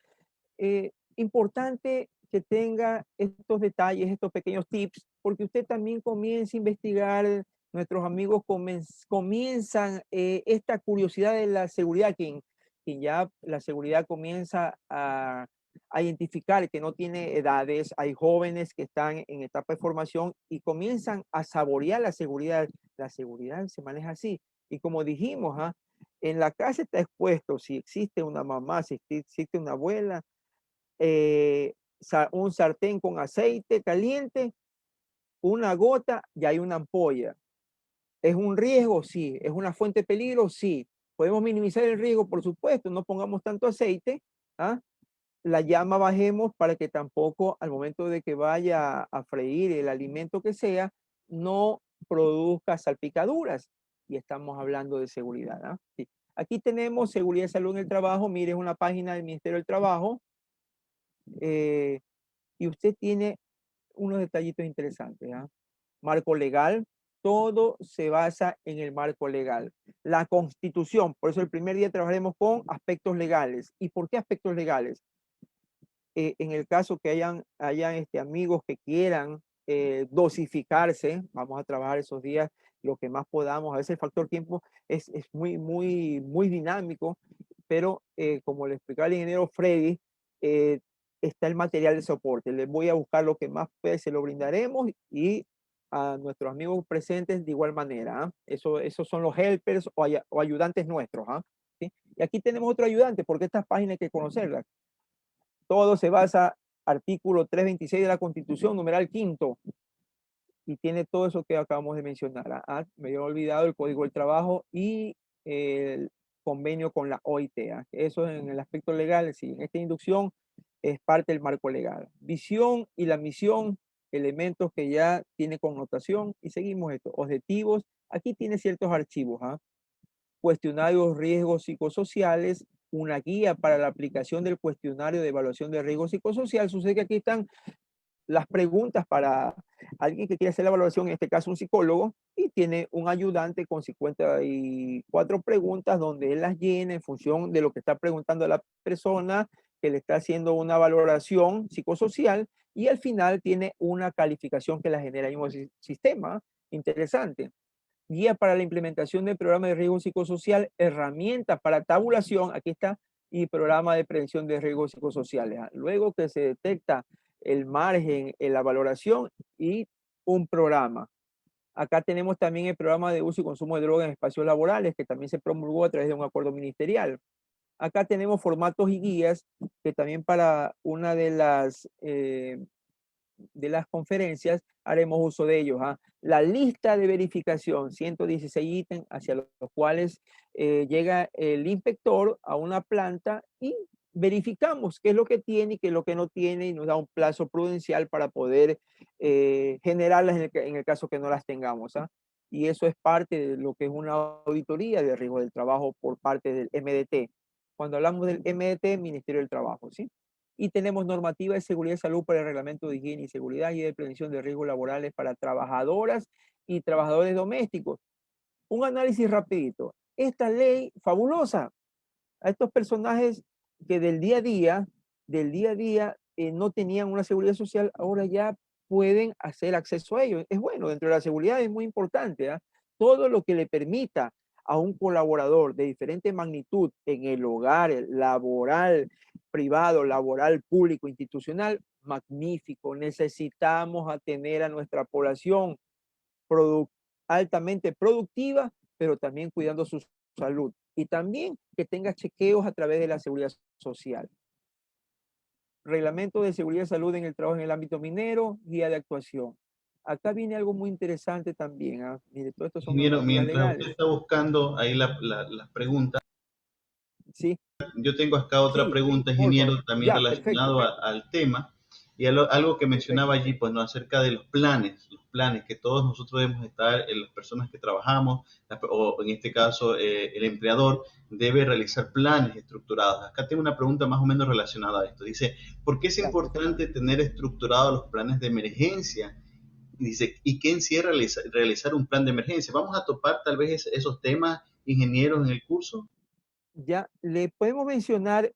Importante que tenga estos detalles, estos pequeños tips, porque usted también comienza a investigar, nuestros amigos comienzan esta curiosidad de la seguridad, quien ya la seguridad comienza a identificar que no tiene edades, hay jóvenes que están en etapa de formación y comienzan a saborear la seguridad. La seguridad se maneja así. Y como dijimos, en la casa está expuesto si existe una mamá, si existe una abuela, eh, un sartén con aceite caliente, una gota y hay una ampolla. ¿Es un riesgo? Sí. ¿Es una fuente de peligro? Sí. ¿Podemos minimizar el riesgo? Por supuesto, no pongamos tanto aceite. ¿Ah? La llama bajemos para que tampoco al momento de que vaya a freír el alimento que sea, no produzca salpicaduras. Y estamos hablando de seguridad. ¿Ah? Sí. Aquí tenemos seguridad y salud en el trabajo. Mire, es una página del Ministerio del Trabajo. Eh, y usted tiene unos detallitos interesantes. Marco legal, todo se basa en el marco legal. La Constitución, por eso el primer día trabajaremos con aspectos legales. ¿Y por qué aspectos legales? en el caso que hayan amigos que quieran dosificarse, vamos a trabajar esos días lo que más podamos. A veces el factor tiempo es muy dinámico, pero como le explicaba el ingeniero Freddy, está el material de soporte. Les voy a buscar lo que más puede, se lo brindaremos, y a nuestros amigos presentes de igual manera. ¿Ah? Esos son los helpers o ayudantes nuestros. ¿Ah? ¿Sí? Y aquí tenemos otro ayudante, porque estas páginas hay que conocerlas. Todo se basa artículo 326 de la Constitución, numeral quinto, y tiene todo eso que acabamos de mencionar. ¿Ah? Me había olvidado el Código del Trabajo y el convenio con la OIT. ¿Ah? Eso en el aspecto legal, sí, en esta inducción es parte del marco legal. Visión y la misión, elementos que ya tiene connotación, y seguimos esto. Objetivos, aquí tiene ciertos archivos. ¿Ah? Cuestionarios, riesgos psicosociales, una guía para la aplicación del cuestionario de evaluación de riesgo psicosocial. Sucede que aquí están las preguntas para alguien que quiere hacer la evaluación, en este caso un psicólogo, y tiene un ayudante con 54 preguntas donde él las llena en función de lo que está preguntando a la persona que le está haciendo una valoración psicosocial, y al final tiene una calificación que la genera en un sistema interesante. Guía para la implementación del programa de riesgo psicosocial, herramientas para tabulación, aquí está, y programa de prevención de riesgos psicosociales. Luego que se detecta el margen en la valoración, y un programa. Acá tenemos también el programa de uso y consumo de drogas en espacios laborales, que también se promulgó a través de un acuerdo ministerial. Acá tenemos formatos y guías, que también para una de las conferencias haremos uso de ellos. ¿Ah? La lista de verificación, 116 ítems hacia los cuales llega el inspector a una planta y verificamos qué es lo que tiene y qué es lo que no tiene, y nos da un plazo prudencial para poder generarlas en el caso que no las tengamos. ¿Ah? Y eso es parte de lo que es una auditoría de riesgo del trabajo por parte del MDT. Cuando hablamos del MDT, Ministerio del Trabajo, ¿sí? Y tenemos normativa de seguridad y salud para el reglamento de higiene y seguridad y de prevención de riesgos laborales para trabajadoras y trabajadores domésticos. Un análisis rapidito. Esta ley fabulosa a estos personajes que del día a día no tenían una seguridad social, ahora ya pueden hacer acceso a ello. Es bueno, dentro de la seguridad es muy importante. ¿Ah? Todo lo que le permita a un colaborador de diferente magnitud en el hogar, el laboral, privado, laboral, público, institucional, magnífico. Necesitamos tener a nuestra población produ altamente productiva, pero también cuidando su salud. Y también que tenga chequeos a través de la seguridad social. Reglamento de seguridad y salud en el trabajo en el ámbito minero, guía de actuación. Acá viene algo muy interesante también. ¿Ah? Mire, todo esto son Ingeniero, normativas mientras usted legales. está buscando ahí las preguntas, Sí, yo tengo acá otra sí, pregunta, por favor. ingeniero, también Ya, perfecto. relacionado al tema, y algo que mencionaba Perfecto. allí, pues, ¿no? Acerca de los planes que todos nosotros debemos estar, las personas que trabajamos, o en este caso el empleador, debe realizar planes estructurados. Acá tengo una pregunta más o menos relacionada a esto. Dice, ¿por qué es Ya, perfecto. importante tener estructurados los planes de emergencia? Y dice, ¿y qué encierra realizar un plan de emergencia? Vamos a topar tal vez esos temas, ingenieros, en el curso. Ya le podemos mencionar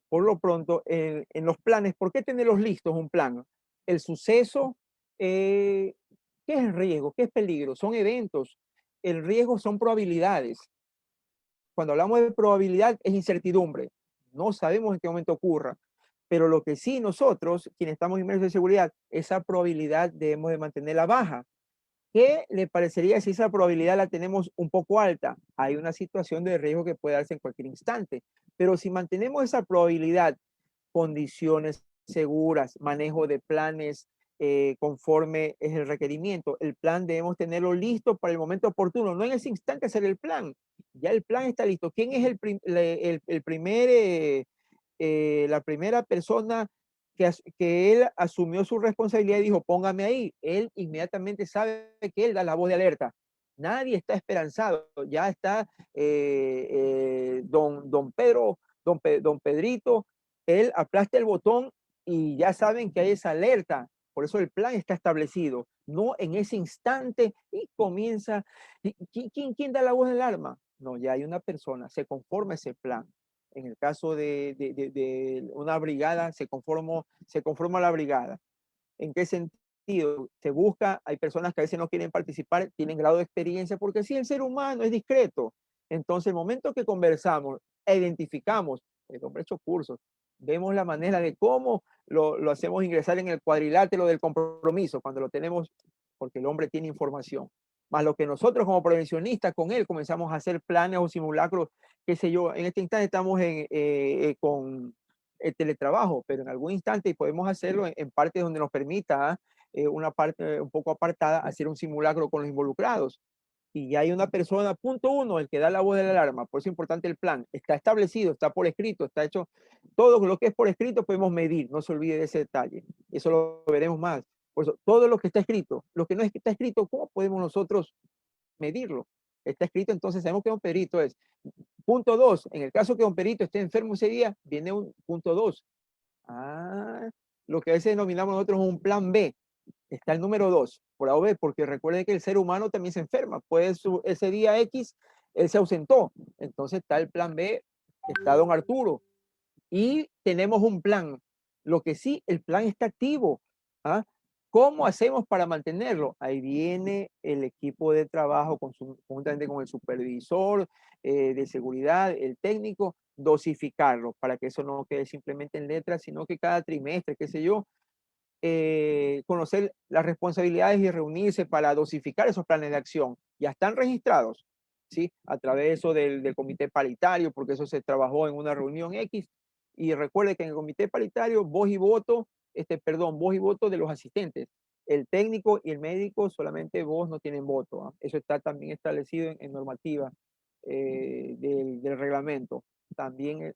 por lo pronto en los planes. ¿Por qué tenerlos listos un plan? El suceso, ¿qué es el riesgo? ¿Qué es peligro? Son eventos. El riesgo son probabilidades. Cuando hablamos de probabilidad es incertidumbre. No sabemos en qué momento ocurra. Pero lo que sí nosotros, quienes estamos inmersos en seguridad, esa probabilidad debemos de mantenerla baja. ¿Qué le parecería si esa probabilidad la tenemos un poco alta? Hay una situación de riesgo que puede darse en cualquier instante, pero si mantenemos esa probabilidad, condiciones seguras, manejo de planes conforme es el requerimiento, el plan debemos tenerlo listo para el momento oportuno, no en ese instante hacer el plan, ya el plan está listo. ¿Quién es la primera persona que él asumió su responsabilidad y dijo, póngame ahí? Él inmediatamente sabe que él da la voz de alerta. Nadie está esperanzado. Ya está don Pedro, don Pedrito, él aplasta el botón y ya saben que hay esa alerta. Por eso el plan está establecido. No en ese instante y comienza. ¿Quién da la voz del alarma? No, ya hay una persona, se conforma ese plan. En el caso de una brigada, se conforma la brigada. ¿En qué sentido? Se busca, hay personas que a veces no quieren participar, tienen grado de experiencia, porque si el ser humano es discreto, entonces el momento que conversamos e identificamos, el hombre ha hecho cursos, vemos la manera de cómo lo hacemos ingresar en el cuadrilátero del compromiso, cuando lo tenemos, porque el hombre tiene información. Más lo que nosotros como prevencionistas con él comenzamos a hacer planes o simulacros, qué sé yo, en este instante estamos con el teletrabajo, pero en algún instante podemos hacerlo en partes donde nos permita una parte un poco apartada, hacer un simulacro con los involucrados. Y ya hay una persona, punto uno, el que da la voz de la alarma. Por eso es importante el plan. Está establecido, está por escrito, está hecho. Todo lo que es por escrito podemos medir, no se olvide de ese detalle. Eso lo veremos más. Por eso, todo lo que está escrito, lo que no está escrito, ¿cómo podemos nosotros medirlo? Está escrito, entonces sabemos que un perito es. Punto dos, en el caso que un perito esté enfermo ese día, viene un punto dos. Ah, lo que a veces denominamos nosotros un plan B. Está el número 2, por A o B, porque recuerde que el ser humano también se enferma. Pues ese día X, él se ausentó. Entonces está el plan B, está don Arturo. Y tenemos un plan. Lo que sí, el plan está activo. ¿Ah? ¿Cómo hacemos para mantenerlo? Ahí viene el equipo de trabajo conjuntamente con el supervisor de seguridad, el técnico, dosificarlo para que eso no quede simplemente en letras, sino que cada trimestre, qué sé yo, conocer las responsabilidades y reunirse para dosificar esos planes de acción. Ya están registrados, ¿sí? A través de eso del comité paritario, porque eso se trabajó en una reunión X. Y recuerde que en el comité paritario, voz y voto de los asistentes. El técnico y el médico, solamente voz, no tienen voto. ¿Ah? Eso está también establecido en normativa del reglamento. También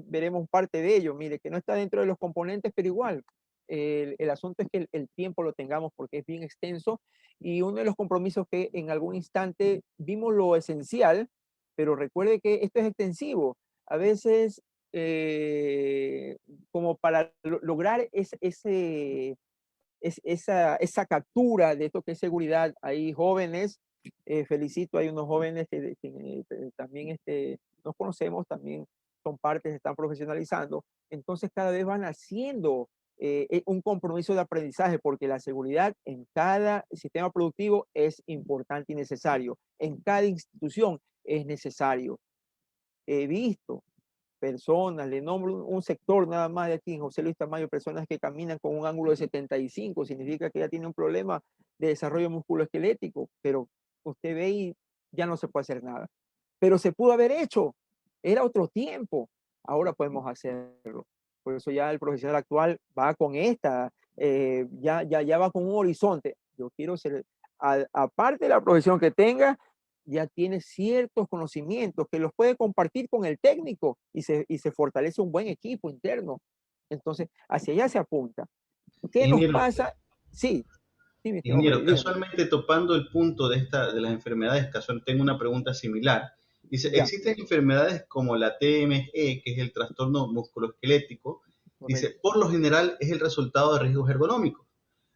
veremos parte de ello. Mire, que no está dentro de los componentes, pero igual, el asunto es que el tiempo lo tengamos porque es bien extenso y uno de los compromisos que en algún instante vimos lo esencial, pero recuerde que esto es extensivo. A veces, como para lograr esa captura de esto que es seguridad, hay jóvenes, felicito, hay unos jóvenes que también nos conocemos, también son partes, se están profesionalizando, entonces cada vez van haciendo un compromiso de aprendizaje, porque la seguridad en cada sistema productivo es importante y necesario, en cada institución es necesario. He visto personas, le nombro un sector nada más de aquí en José Luis Tamayo, personas que caminan con un ángulo de 75, significa que ya tiene un problema de desarrollo musculoesquelético, pero usted ve y ya no se puede hacer nada. Pero se pudo haber hecho, era otro tiempo, ahora podemos hacerlo. Por eso ya el profesional actual va con ya va con un horizonte. Yo quiero ser, aparte de la profesión que tenga, ya tiene ciertos conocimientos que los puede compartir con el técnico y se fortalece un buen equipo interno. Entonces, hacia allá se apunta. ¿Qué nos Ingeniero, pasa? Sí, sí, mi estimado Freddy, ingeniero, dígame. casualmente topando el punto de las enfermedades, casual, tengo una pregunta similar. Dice, Ya, existen enfermedades como la TME, que es el trastorno musculoesquelético. Dice, correcto. por lo general es el resultado de riesgos ergonómicos.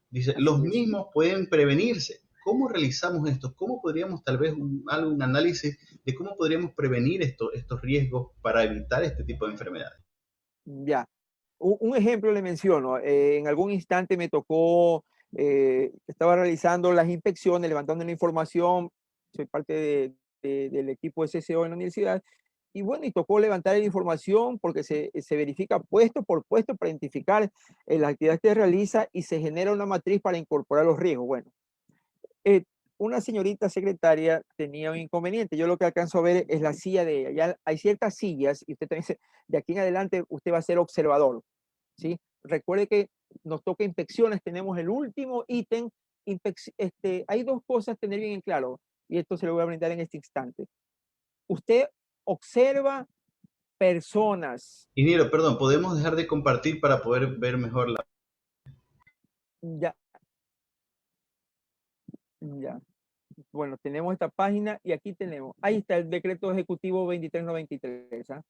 Dice, los Así es. mismos pueden prevenirse. ¿Cómo realizamos esto? ¿Cómo podríamos tal vez algún análisis de cómo podríamos prevenir estos riesgos para evitar este tipo de enfermedades? Ya. Un ejemplo le menciono. En algún instante me tocó, estaba realizando las inspecciones, levantando la información. Soy parte del equipo de CCO en la universidad. Y bueno, y tocó levantar la información porque se verifica puesto por puesto para identificar la actividad que realiza y se genera una matriz para incorporar los riesgos. Bueno, eh, una señorita secretaria tenía un inconveniente. Yo lo que alcanzo a ver es la silla de ella. Ya hay ciertas sillas y usted también dice, de aquí en adelante usted va a ser observador, ¿sí? Recuerde que nos toca inspecciones, tenemos el último ítem. Hay dos cosas a tener bien en claro y esto se lo voy a brindar en este instante. Usted observa personas. Ingeniero, perdón, ¿podemos dejar de compartir para poder ver mejor la... Ya, ya. Bueno, tenemos esta página y aquí tenemos, ahí está el decreto ejecutivo 2393, ¿ah?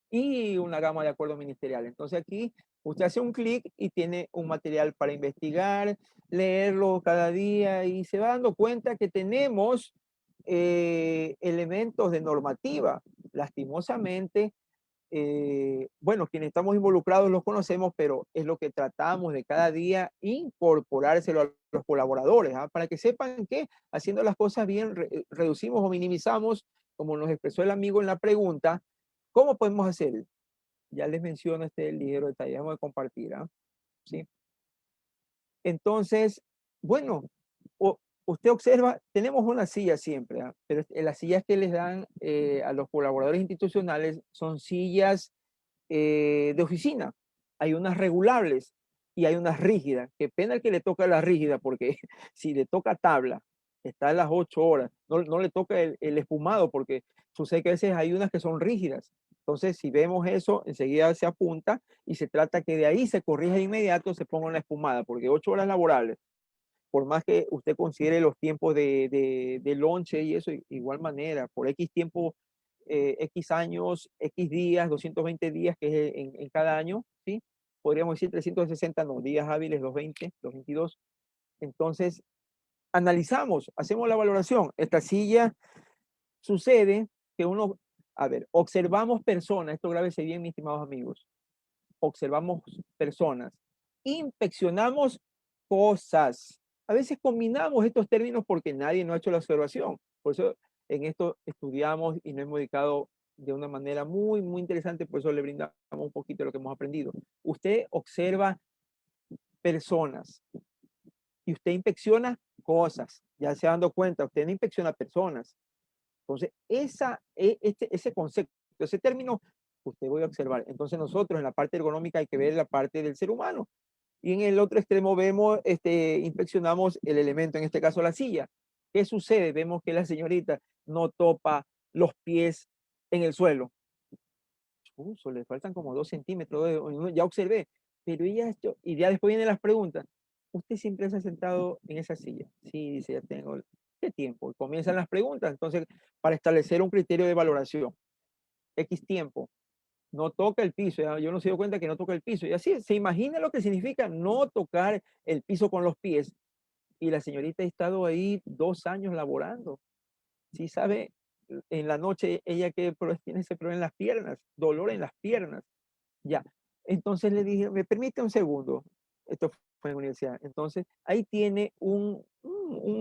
Y una gama de acuerdos ministeriales. Entonces aquí usted hace un clic y tiene un material para investigar, leerlo cada día y se va dando cuenta que tenemos elementos de normativa. Lastimosamente, bueno, quienes estamos involucrados los conocemos, pero es lo que tratamos de cada día incorporárselo a los colaboradores, ¿ah? Para que sepan que haciendo las cosas bien reducimos o minimizamos, como nos expresó el amigo en la pregunta, ¿cómo podemos hacer? Ya les menciono este ligero detalle, vamos a compartir, ¿ah? ¿Sí? Entonces, bueno, usted observa, tenemos una silla siempre, ¿ah? Pero las sillas que les dan a los colaboradores institucionales son sillas de oficina. Hay unas regulables y hay unas rígidas. Qué pena el que le toca la rígida, porque si le toca tabla, está a las 8 horas, no le toca el espumado, porque sucede que a veces hay unas que son rígidas. Entonces, si vemos eso, enseguida se apunta y se trata que de ahí se corrija de inmediato, se ponga una espumada, porque 8 horas laborables, por más que usted considere los tiempos de lonche y eso, igual manera, por X tiempo, X años, X días, 220 días que es en cada año, ¿sí? Podríamos decir 360, no, días hábiles, 220, 222. Entonces, analizamos, hacemos la valoración. Esta silla sucede que uno, a ver, observamos personas, esto grábese bien, mis estimados amigos, observamos personas, inspeccionamos cosas. A veces combinamos estos términos porque nadie no ha hecho la observación. Por eso en esto estudiamos y nos hemos dedicado de una manera muy, muy interesante, por eso le brindamos un poquito de lo que hemos aprendido. Usted observa personas y usted inspecciona cosas. Ya se dando cuenta, usted no inspecciona personas. Entonces, ese concepto, ese término, usted voy a observar. Entonces, nosotros en la parte ergonómica hay que ver la parte del ser humano. Y en el otro extremo vemos, inspeccionamos el elemento, en este caso la silla. ¿Qué sucede? Vemos que la señorita no topa los pies en el suelo. Le faltan como 2 centímetros, ya observé. Pero ella, y ya después vienen las preguntas. ¿Usted siempre se ha sentado en esa silla? Sí, dice, ya tengo. ¿Qué tiempo? Y comienzan las preguntas. Entonces, para establecer un criterio de valoración, X tiempo, no toca el piso. ¿Ya? Yo no se dio cuenta que no toca el piso. Y así, se imagina lo que significa no tocar el piso con los pies. Y la señorita ha estado ahí 2 años laborando. Sí sabe, en la noche ella que tiene ese problema en las piernas, dolor en las piernas. Ya. Entonces le dije, ¿me permite un segundo? Esto fue en la universidad. Entonces, ahí tiene un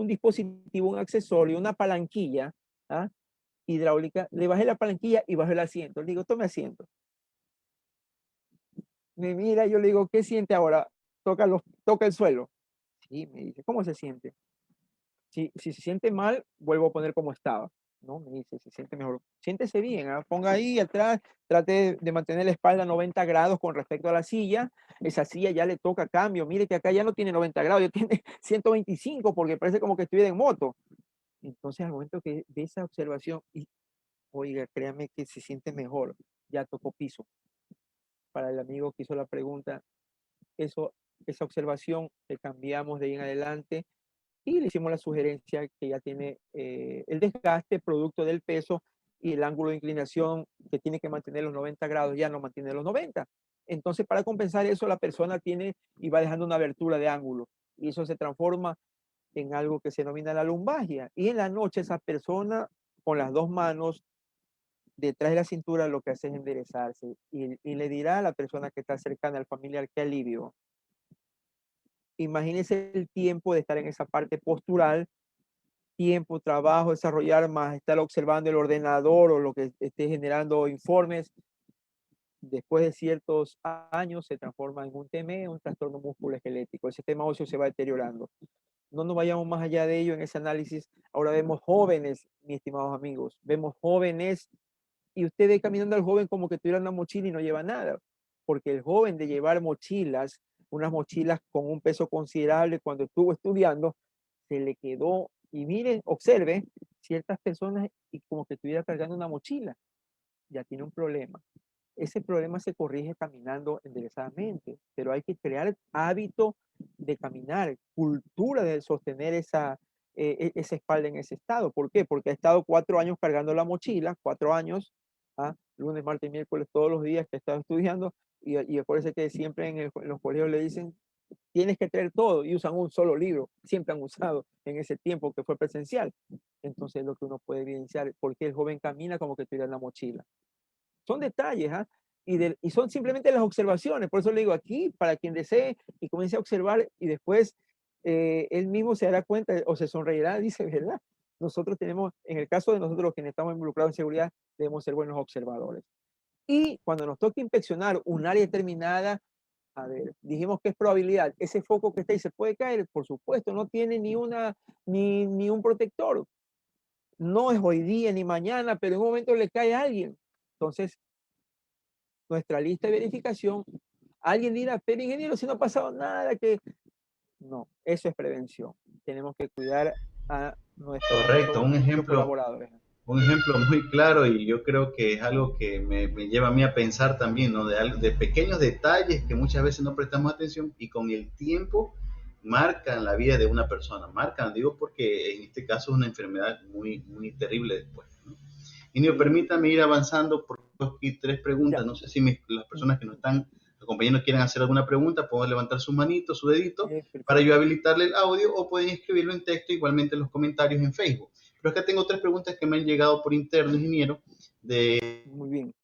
dispositivo, un accesorio, una palanquilla, ¿ah? Hidráulica. Le bajé la palanquilla y bajé el asiento. Le digo, tome asiento. Me mira, yo le digo, ¿qué siente ahora? Toca el suelo. Sí, me dice, ¿cómo se siente? Si se siente mal, vuelvo a poner como estaba. No, me dice, se siente mejor. Siéntese bien, ¿ah? Ponga ahí atrás, trate de mantener la espalda a 90 grados con respecto a la silla. Esa silla ya le toca cambio. Mire que acá ya no tiene 90 grados, ya tiene 125 porque parece como que estuviera en moto. Entonces, al momento que de esa observación, y oiga, créame que se siente mejor, ya tocó piso. Para el amigo que hizo la pregunta, esa observación que cambiamos de ahí en adelante y le hicimos la sugerencia que ya tiene el desgaste producto del peso y el ángulo de inclinación que tiene que mantener los 90 grados, ya no mantiene los 90. Entonces, para compensar eso, la persona tiene y va dejando una abertura de ángulo y eso se transforma en algo que se denomina la lumbalgia. Y en la noche esa persona con las 2 manos detrás de la cintura lo que hace es enderezarse y le dirá a la persona que está cercana al familiar qué alivio. Imagínese el tiempo de estar en esa parte postural, tiempo, trabajo, desarrollar más, estar observando el ordenador o lo que esté generando informes. Después de ciertos años se transforma en un TME, un trastorno musculoesquelético. El sistema óseo se va deteriorando. No nos vayamos más allá de ello en ese análisis. Ahora vemos jóvenes, mis estimados amigos, vemos jóvenes y usted ve caminando al joven como que tuviera una mochila y no lleva nada, porque el joven de llevar mochilas, unas mochilas con un peso considerable cuando estuvo estudiando, se le quedó, y mire, observe, ciertas personas y como que estuviera cargando una mochila, ya tiene un problema. Ese problema se corrige caminando enderezadamente, pero hay que crear hábito de caminar, cultura de sostener esa espalda en ese estado. ¿Por qué? Porque ha estado 4 años cargando la mochila, 4 años, ¿ah? Lunes, martes, miércoles, todos los días que he estado estudiando, y acuérdense que siempre en los colegios le dicen, tienes que traer todo, y usan un solo libro, siempre han usado en ese tiempo que fue presencial. Entonces lo que uno puede evidenciar, porque el joven camina como que tuviera la mochila. Son detalles, ¿ah? y son simplemente las observaciones. Por eso le digo aquí, para quien desee y comience a observar y después él mismo se dará cuenta o se sonreirá, dice, ¿verdad? Nosotros tenemos, en el caso de nosotros quienes estamos involucrados en seguridad, debemos ser buenos observadores. Y cuando nos toque inspeccionar un área determinada, a ver, dijimos que es probabilidad. Ese foco que está ahí se puede caer, por supuesto, no tiene ni un protector. No es hoy día ni mañana, pero en un momento le cae a alguien. Entonces, nuestra lista de verificación, alguien dirá, pero ingeniero, si no ha pasado nada, que no, eso es prevención. Tenemos que cuidar a Correcto, nuestros colaboradores. un ejemplo muy claro y yo creo que es algo que me lleva a mí a pensar también, ¿no? De pequeños detalles que muchas veces no prestamos atención y con el tiempo marcan la vida de una persona. Marcan, digo, porque en este caso es una enfermedad muy, muy terrible después, ¿no? Y no, permítame ir avanzando por aquí 3 preguntas. Ya. No sé si las personas que nos están acompañando quieren hacer alguna pregunta, pueden levantar su manito, su dedito, para yo habilitarle el audio o pueden escribirlo en texto igualmente en los comentarios en Facebook. Pero acá tengo 3 preguntas que me han llegado por interno, ingeniero. Muy bien.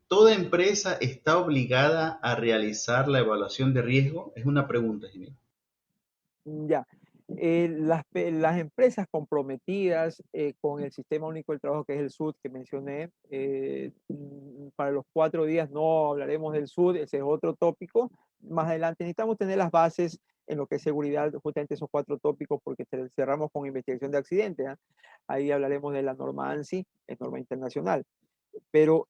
¿Toda empresa está obligada a realizar la evaluación de riesgo? Es una pregunta, ingeniero. Ya. Las empresas comprometidas con el Sistema Único del Trabajo, que es el SUD que mencioné, para los 4 días no hablaremos del SUD, ese es otro tópico. Más adelante necesitamos tener las bases en lo que es seguridad, justamente esos 4 tópicos, porque cerramos con investigación de accidentes, ¿eh? Ahí hablaremos de la norma ANSI, es norma internacional. Pero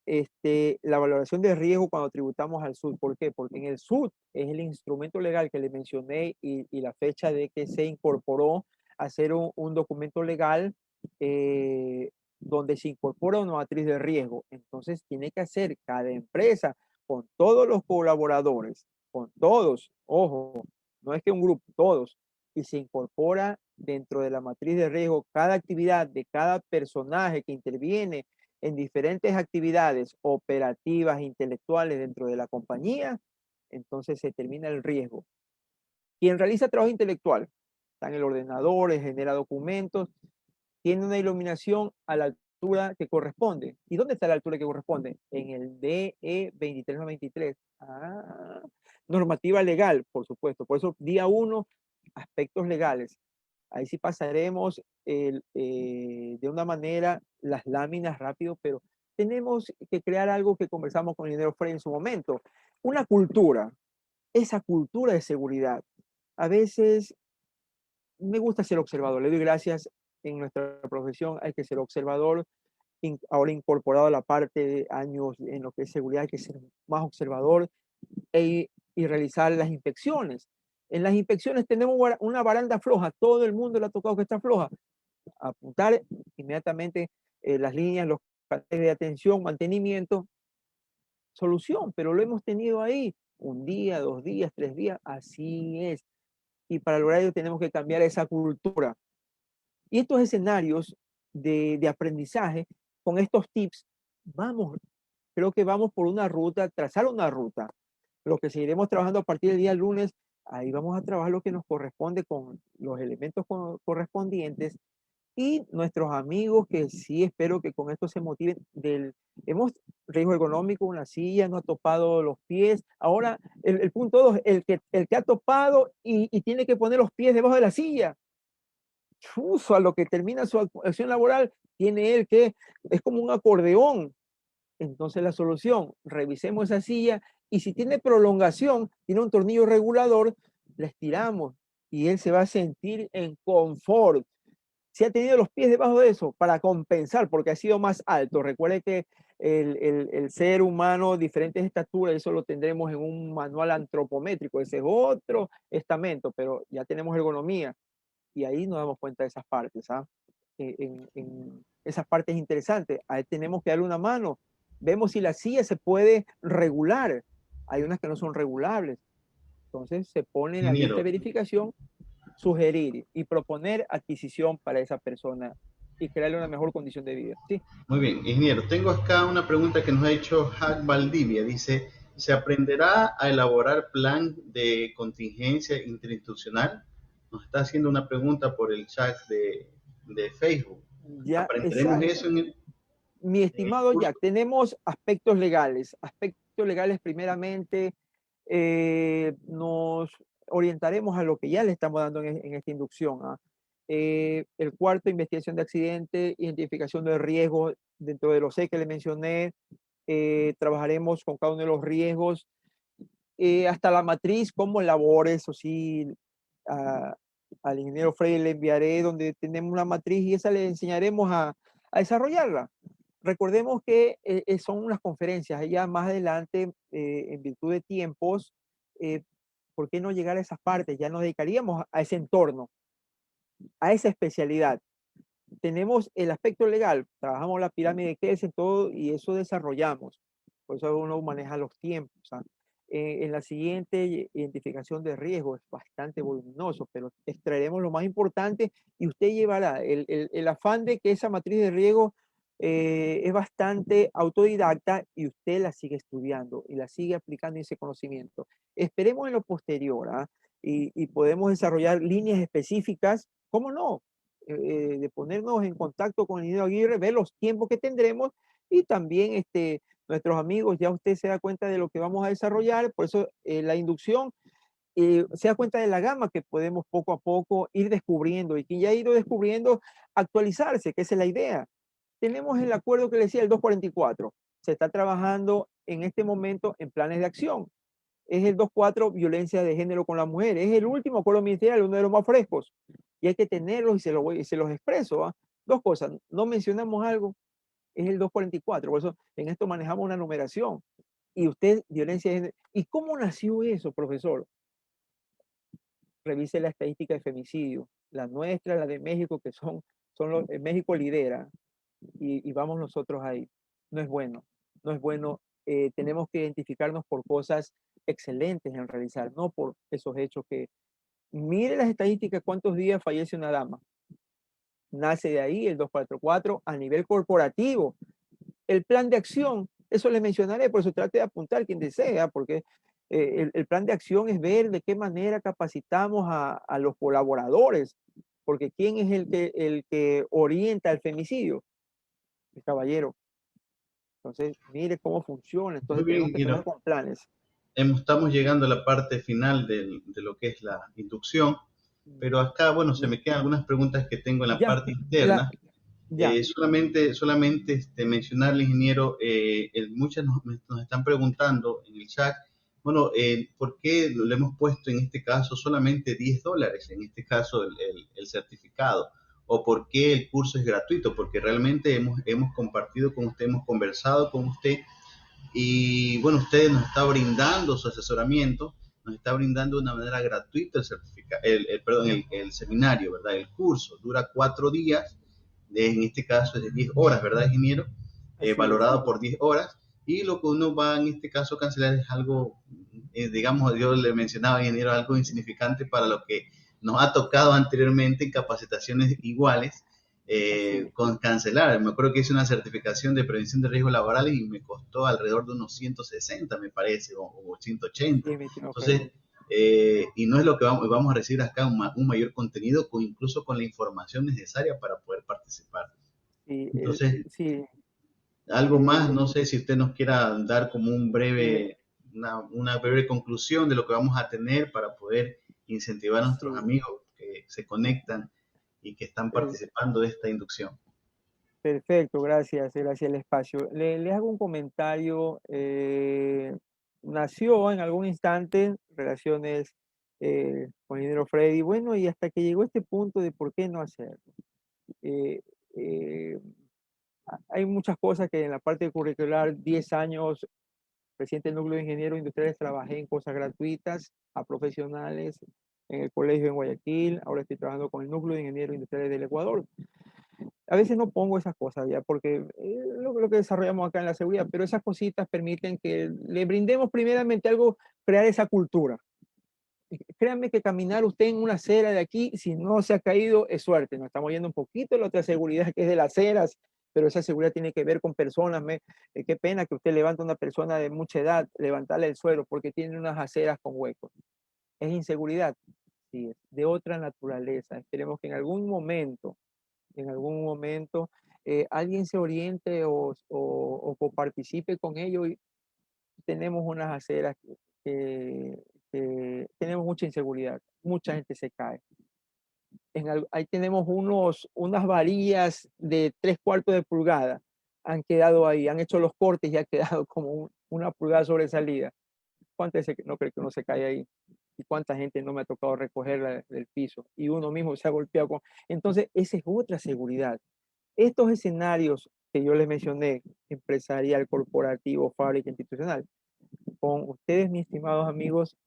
la valoración de riesgo cuando tributamos al SUD, ¿por qué? Porque en el SUD es el instrumento legal que le mencioné y la fecha de que se incorporó a ser un documento legal donde se incorpora una matriz de riesgo. Entonces tiene que hacer cada empresa con todos los colaboradores, con todos, ojo, no es que un grupo, todos, y se incorpora dentro de la matriz de riesgo cada actividad de cada personaje que interviene en diferentes actividades operativas, intelectuales dentro de la compañía, entonces se termina el riesgo. Quien realiza trabajo intelectual, está en el ordenador, genera documentos, tiene una iluminación a la altura que corresponde. ¿Y dónde está la altura que corresponde? En el DE 2393. Normativa legal, por supuesto. Por eso, día 1, aspectos legales. Ahí sí pasaremos de una manera las láminas rápido, pero tenemos que crear algo que conversamos con el ingeniero Frey en su momento. Una cultura, esa cultura de seguridad. A veces me gusta ser observador, le doy gracias en nuestra profesión, hay que ser observador, ahora incorporado a la parte de años en lo que es seguridad, hay que ser más observador y realizar las inspecciones. En las inspecciones tenemos una baranda floja, todo el mundo le ha tocado que está floja. Apuntar inmediatamente las líneas, los canales de atención, mantenimiento, solución, pero lo hemos tenido ahí 1 día, 2 días, 3 días, así es. Y para lograr ello tenemos que cambiar esa cultura. Y estos escenarios de aprendizaje, con estos tips, creo que vamos por una ruta, trazar una ruta. Lo que seguiremos trabajando a partir del día lunes, ahí vamos a trabajar lo que nos corresponde con los elementos correspondientes y nuestros amigos que sí espero que con esto se motiven hemos riesgo ergonómico, una silla, no ha topado los pies. Ahora, el punto 2, el que ha topado y tiene que poner los pies debajo de la silla. A lo que termina su acción laboral, tiene él que, es como un acordeón. Entonces la solución, revisemos esa silla y si tiene prolongación, tiene un tornillo regulador, la estiramos y él se va a sentir en confort. Si ha tenido los pies debajo de eso, para compensar, porque ha sido más alto. Recuerde que el ser humano, diferentes estaturas, eso lo tendremos en un manual antropométrico, ese es otro estamento, pero ya tenemos ergonomía y ahí nos damos cuenta de esas partes. En esas partes interesantes, a él tenemos que darle una mano. Vemos si la silla se puede regular. Hay unas que no son regulables. Entonces se pone en la lista de verificación, sugerir y proponer adquisición para esa persona y crearle una mejor condición de vida. ¿Sí? Muy bien, ingeniero. Tengo acá una pregunta que nos ha hecho Hack Valdivia. Dice, ¿se aprenderá a elaborar plan de contingencia interinstitucional? Nos está haciendo una pregunta por el chat de Facebook. Ya, ¿Aprenderemos exacto. eso Mi en el estimado curso? Jack, tenemos aspectos legales. Aspectos legales, primeramente, nos orientaremos a lo que ya le estamos dando en esta inducción. ¿Ah? El cuarto, investigación de accidente, identificación de riesgos dentro de los C que le mencioné. Trabajaremos con cada uno de los riesgos, hasta la matriz, cómo labores, o sí, al ingeniero Frey le enviaré donde tenemos una matriz y esa le enseñaremos a desarrollarla. Recordemos que son unas conferencias, ya más adelante, en virtud de tiempos, ¿por qué no llegar a esas partes? Ya nos dedicaríamos a ese entorno, a esa especialidad. Tenemos el aspecto legal, trabajamos la pirámide de Kelsen, todo, y eso desarrollamos. Por eso uno maneja los tiempos. ¿Ah? En la siguiente, identificación de riesgo, es bastante voluminoso, pero extraeremos lo más importante y usted llevará el afán de que esa matriz de riesgo es bastante autodidacta y usted la sigue estudiando y la sigue aplicando ese conocimiento. Esperemos en lo posterior. ¿Ah? Y podemos desarrollar líneas específicas, ¿cómo no? De ponernos en contacto con el ingeniero Aguirre, ver los tiempos que tendremos y también nuestros amigos, ya usted se da cuenta de lo que vamos a desarrollar, por eso la inducción, se da cuenta de la gama que podemos poco a poco ir descubriendo y quien ya ha ido descubriendo, actualizarse, que esa es la idea. Tenemos el acuerdo que le decía, el 244, se está trabajando en este momento en planes de acción. Es el 2.4, violencia de género con la mujer. Es el último acuerdo ministerial, uno de los más frescos. Y hay que tenerlos y se los expreso. ¿Ah? Dos cosas, no mencionamos algo, es el 244. Por eso en esto manejamos una numeración. Y usted, violencia de género. ¿Y cómo nació eso, profesor? Revise la estadística de femicidio. La nuestra, la de México, que son los, México lidera. Y vamos nosotros ahí. No es bueno. No es bueno. Tenemos que identificarnos por cosas excelentes en realizar, no por esos hechos que... Mire las estadísticas, cuántos días fallece una dama. Nace de ahí el 244 a nivel corporativo. El plan de acción, eso les mencionaré, por eso trate de apuntar quien desea, porque el plan de acción es ver de qué manera capacitamos a los colaboradores, porque ¿quién es el que orienta el femicidio? El caballero. Entonces, mire cómo funciona. Muy Entonces, bien, tenemos que trabajar ingeniero. con planes. Estamos llegando a la parte final de lo que es la inducción, pero acá, bueno, se Ya, me quedan algunas preguntas que tengo en la ya, parte interna. ya. Solamente mencionarle, ingeniero, muchas nos están preguntando en el chat, bueno, ¿por qué le hemos puesto en este caso solamente $10, en este caso el certificado? ¿O por qué el curso es gratuito? Porque realmente hemos compartido con usted, hemos conversado con usted y bueno, usted nos está brindando su asesoramiento, nos está brindando de una manera gratuita el seminario, ¿verdad? El curso dura 4 días, en este caso es de 10 horas, ¿verdad, ingeniero? Así es. Valorado por 10 horas. Y lo que uno va en este caso a cancelar es algo, digamos, yo le mencionaba, ingeniero, algo insignificante para lo que nos ha tocado anteriormente en capacitaciones iguales, Así es. con cancelar. Me acuerdo que hice una certificación de prevención de riesgos laborales y me costó alrededor de unos 160, me parece, o Así 180. es, mi estimado Entonces, Freddy. y no es lo que vamos a recibir acá, un mayor contenido, incluso con la información necesaria para poder participar. Sí, Entonces, sí, algo más, eh, no sé si usted nos quiera dar como eh, una breve conclusión de lo que vamos a tener para poder incentivar a nuestros sí, amigos que se conectan y que están per- participando de esta inducción. perfecto, gracias, gracias el espacio. Le hago un comentario. Nació en algún instante relaciones con el ingeniero Freddy, bueno, y hasta que llegó este punto de por qué no hacerlo. Eh, eh, Hay muchas cosas que en la parte curricular, 10 años, presidente del núcleo de ingenieros industriales, trabajé en cosas gratuitas a profesionales en el colegio en Guayaquil, ahora estoy trabajando con el núcleo de ingenieros industriales del Ecuador. A veces no pongo esas cosas ya, porque lo que desarrollamos acá en la seguridad, pero esas cositas permiten que le brindemos primeramente algo, crear esa cultura. Créanme que caminar usted en una acera de aquí, si no se ha caído, es suerte. Nos estamos yendo un poquito de la otra seguridad que es de las aceras, pero esa seguridad tiene que ver con personas. Qué pena que usted levante a una persona de mucha edad, levantarle el suelo porque tiene unas aceras con huecos. Es inseguridad, sí, es de otra naturaleza. Esperemos que en algún momento en algún momento alguien se oriente o coparticipe con ello. Y tenemos unas aceras que tenemos mucha inseguridad, mucha gente se cae. Ahí tenemos unas varillas de 3/4 de pulgada, han quedado ahí, han hecho los cortes y ha quedado como una pulgada sobresalida. ¿Cuántas veces no creo que uno se cae ahí? ¿Y cuánta gente no me ha tocado recogerla del piso? Y uno mismo se ha golpeado con... Entonces, esa es otra seguridad. Estos escenarios que yo les mencioné, empresarial, corporativo, fábrica, institucional, con ustedes, mis estimados amigos,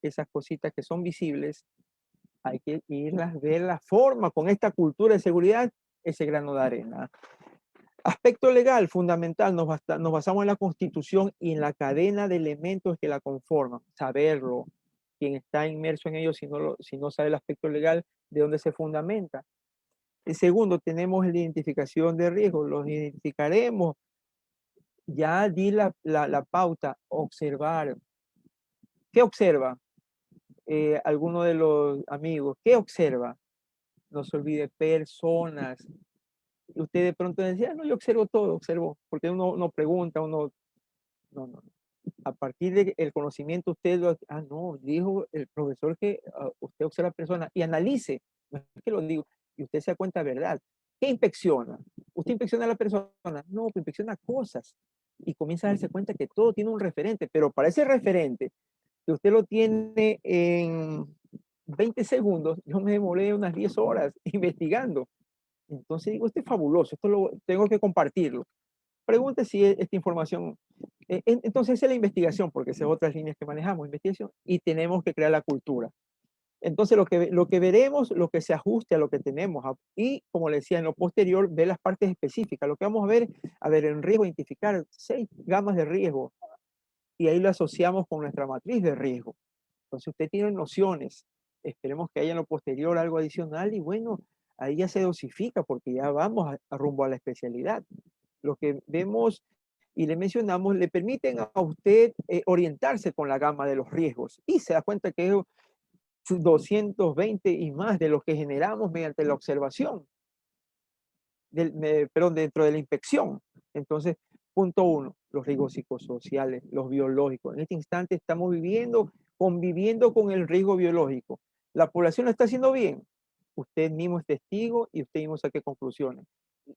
esas cositas que son visibles, hay que irlas, ver la forma con esta cultura de seguridad, ese grano de arena. Aspecto legal fundamental, nos basamos en la Constitución y en la cadena de elementos que la conforman, saberlo. Quien está inmerso en ello, si no sabe el aspecto legal, de dónde se fundamenta. El segundo, tenemos la identificación de riesgos, los identificaremos. Ya di la pauta, observar. ¿Qué observa? Alguno de los amigos, ¿qué observa? No se olvide, personas. Usted de pronto decía, no, yo observo todo, observo, porque uno pregunta, no. A partir del conocimiento usted no, dijo el profesor que usted observa personas y analice, no es que lo digo, y usted se da cuenta de verdad. ¿Qué inspecciona? ¿Usted inspecciona a la persona? No, pues inspecciona cosas y comienza a darse cuenta que todo tiene un referente, pero para ese referente, que usted lo tiene en 20 segundos, yo me demoré unas 10 horas investigando. Entonces digo, esto es fabuloso, esto tengo que compartirlo. Pregunte si esta información... Entonces esa es la investigación, porque esas son otras líneas que manejamos, investigación, y tenemos que crear la cultura. Entonces lo que veremos, lo que se ajuste a lo que tenemos, y como le decía, en lo posterior, ver las partes específicas. Lo que vamos a ver en riesgo, identificar 6 gamas de riesgo, y ahí lo asociamos con nuestra matriz de riesgo. Entonces usted tiene nociones, esperemos que haya en lo posterior algo adicional, y bueno, ahí ya se dosifica, porque ya vamos a rumbo a la especialidad. Lo que vemos y le mencionamos le permiten a usted orientarse con la gama de los riesgos, y se da cuenta que es 220 y más de los que generamos mediante la observación, perdón, dentro de la inspección. Entonces, punto 1, los riesgos psicosociales, los biológicos. En este instante estamos conviviendo con el riesgo biológico. ¿La población lo está haciendo bien? Usted mismo es testigo y usted mismo saque conclusiones.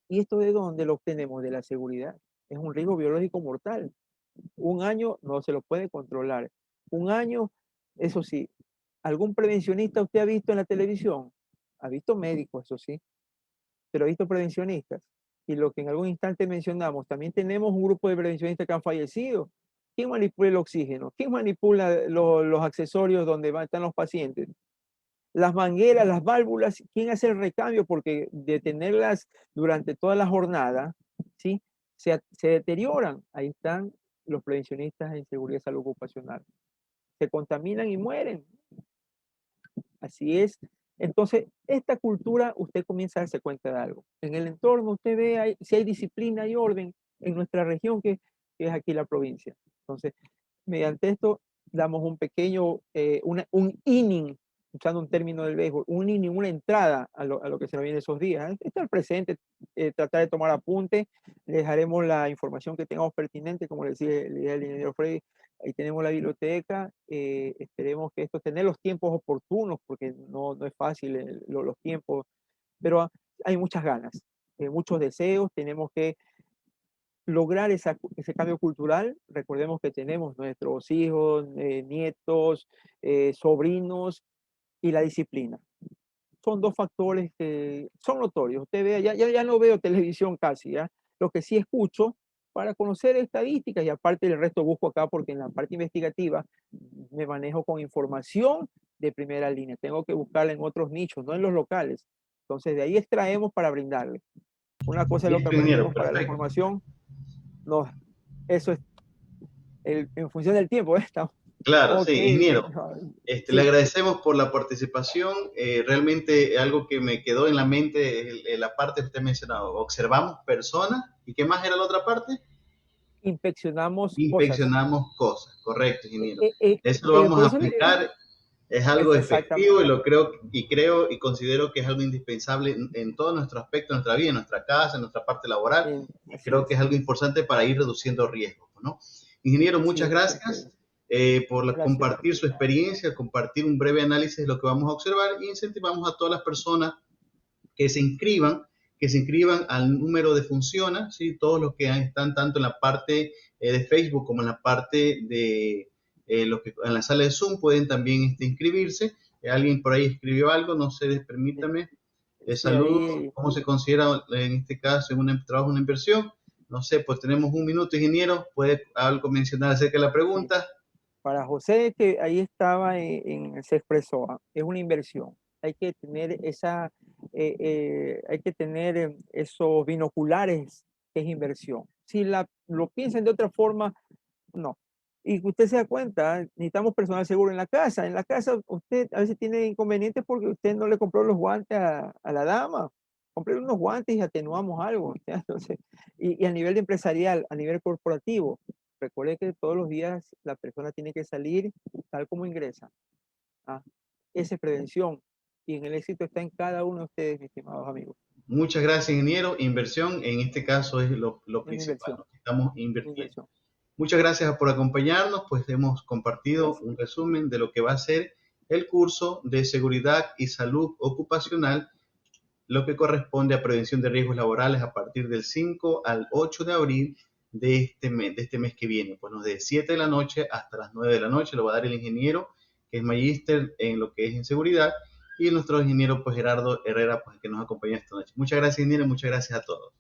¿Y esto de dónde lo obtenemos? De la seguridad. Es un riesgo biológico mortal. Un año no se lo puede controlar. Un año, eso sí, ¿algún prevencionista usted ha visto en la televisión? Ha visto médicos, eso sí, pero ha visto prevencionistas. Y lo que en algún instante mencionamos, también tenemos un grupo de prevencionistas que han fallecido. ¿Quién manipula el oxígeno? ¿Quién manipula los accesorios donde están los pacientes? Las mangueras, las válvulas, ¿quién hace el recambio? Porque de tenerlas durante toda la jornada, ¿sí? Se deterioran. Ahí están los prevencionistas en seguridad y salud ocupacional. Se contaminan y mueren. Así es. Entonces, esta cultura, usted comienza a darse cuenta de algo. En el entorno, usted ve si hay disciplina y orden en nuestra región, que es aquí la provincia. Entonces, mediante esto, damos un pequeño, un inning, usando un término del béisbol, un inning, una entrada a lo que se nos viene esos días. Estar presente, tratar de tomar apunte, les dejaremos la información que tengamos pertinente, como le decía el ingeniero Freddy. Ahí tenemos la biblioteca, esperemos que tener los tiempos oportunos, porque no es fácil los tiempos, pero hay muchas ganas, muchos deseos, tenemos que lograr ese cambio cultural. Recordemos que tenemos nuestros hijos, nietos, sobrinos, y la disciplina. Son 2 factores que son notorios. Usted ve, ya no veo televisión casi, ¿ya? Lo que sí escucho para conocer estadísticas, y aparte el resto busco acá porque en la parte investigativa me manejo con información de primera línea. Tengo que buscarla en otros nichos, no en los locales. Entonces de ahí extraemos para brindarle. Una cosa es lo que Listo, ingeniero, aprendemos para la perfecto. información. No, eso es en función del tiempo. Estamos. Claro, Ok, sí, ingeniero. Le sí. agradecemos por la participación. Realmente algo que me quedó en la mente es la parte que usted mencionaba. Observamos personas. ¿Y qué más era la otra parte? Inspeccionamos cosas. Inspeccionamos cosas. Correcto, ingeniero. Eh, eh, Eso lo vamos por a eso aplicar es algo efectivo y Exactamente. creo y considero que es algo indispensable en todo nuestro aspecto de nuestra vida, en nuestra casa, en nuestra parte laboral. Así Creo que es. es algo importante para ir reduciendo riesgos, ¿no? Ingeniero, Así muchas es. gracias por Gracias. compartir su experiencia, compartir un breve análisis de lo que vamos a observar y incentivamos a todas las personas que se inscriban, al número de Funciona, ¿sí? Todos los que están tanto en la parte de Facebook como en la parte de los que en la sala de Zoom pueden también inscribirse. Alguien por ahí escribió algo, no sé, permítame. Sí, Saludos, ahí ¿cómo se considera en este caso en un trabajo, una inversión? No sé, pues tenemos un minuto, ingeniero, puede algo mencionar acerca de la sí. pregunta. Para José, que ahí estaba se expresó, es una inversión. Hay que tener hay que tener esos binoculares que es inversión. Si lo piensan de otra forma, no. Y que usted se da cuenta, necesitamos personal seguro en la casa. En la casa usted a veces tiene inconvenientes porque usted no le compró los guantes a la dama. Compré unos guantes y atenuamos algo. ¿Ya? Entonces, y a nivel empresarial, a nivel corporativo, recuerde que todos los días la persona tiene que salir tal como ingresa. ¿Ah? Esa es prevención. Y en el éxito está en cada uno de ustedes, mis estimados amigos. Muchas gracias, ingeniero. Inversión, en este caso, es lo Es una principal, inversión. lo que estamos Una invirtiendo. inversión. Muchas gracias por acompañarnos, pues hemos compartido Gracias. un resumen de lo que va a ser el curso de seguridad y salud ocupacional, lo que corresponde a prevención de riesgos laborales a partir del 5 al 8 de abril de este mes que viene. Bueno, de 7 de la noche hasta las 9 de la noche lo va a dar el ingeniero, que es magíster en lo que es en seguridad, y nuestro ingeniero, pues Gerardo Herrera, pues que nos acompaña esta noche. Muchas gracias, ingeniero, muchas gracias a todos.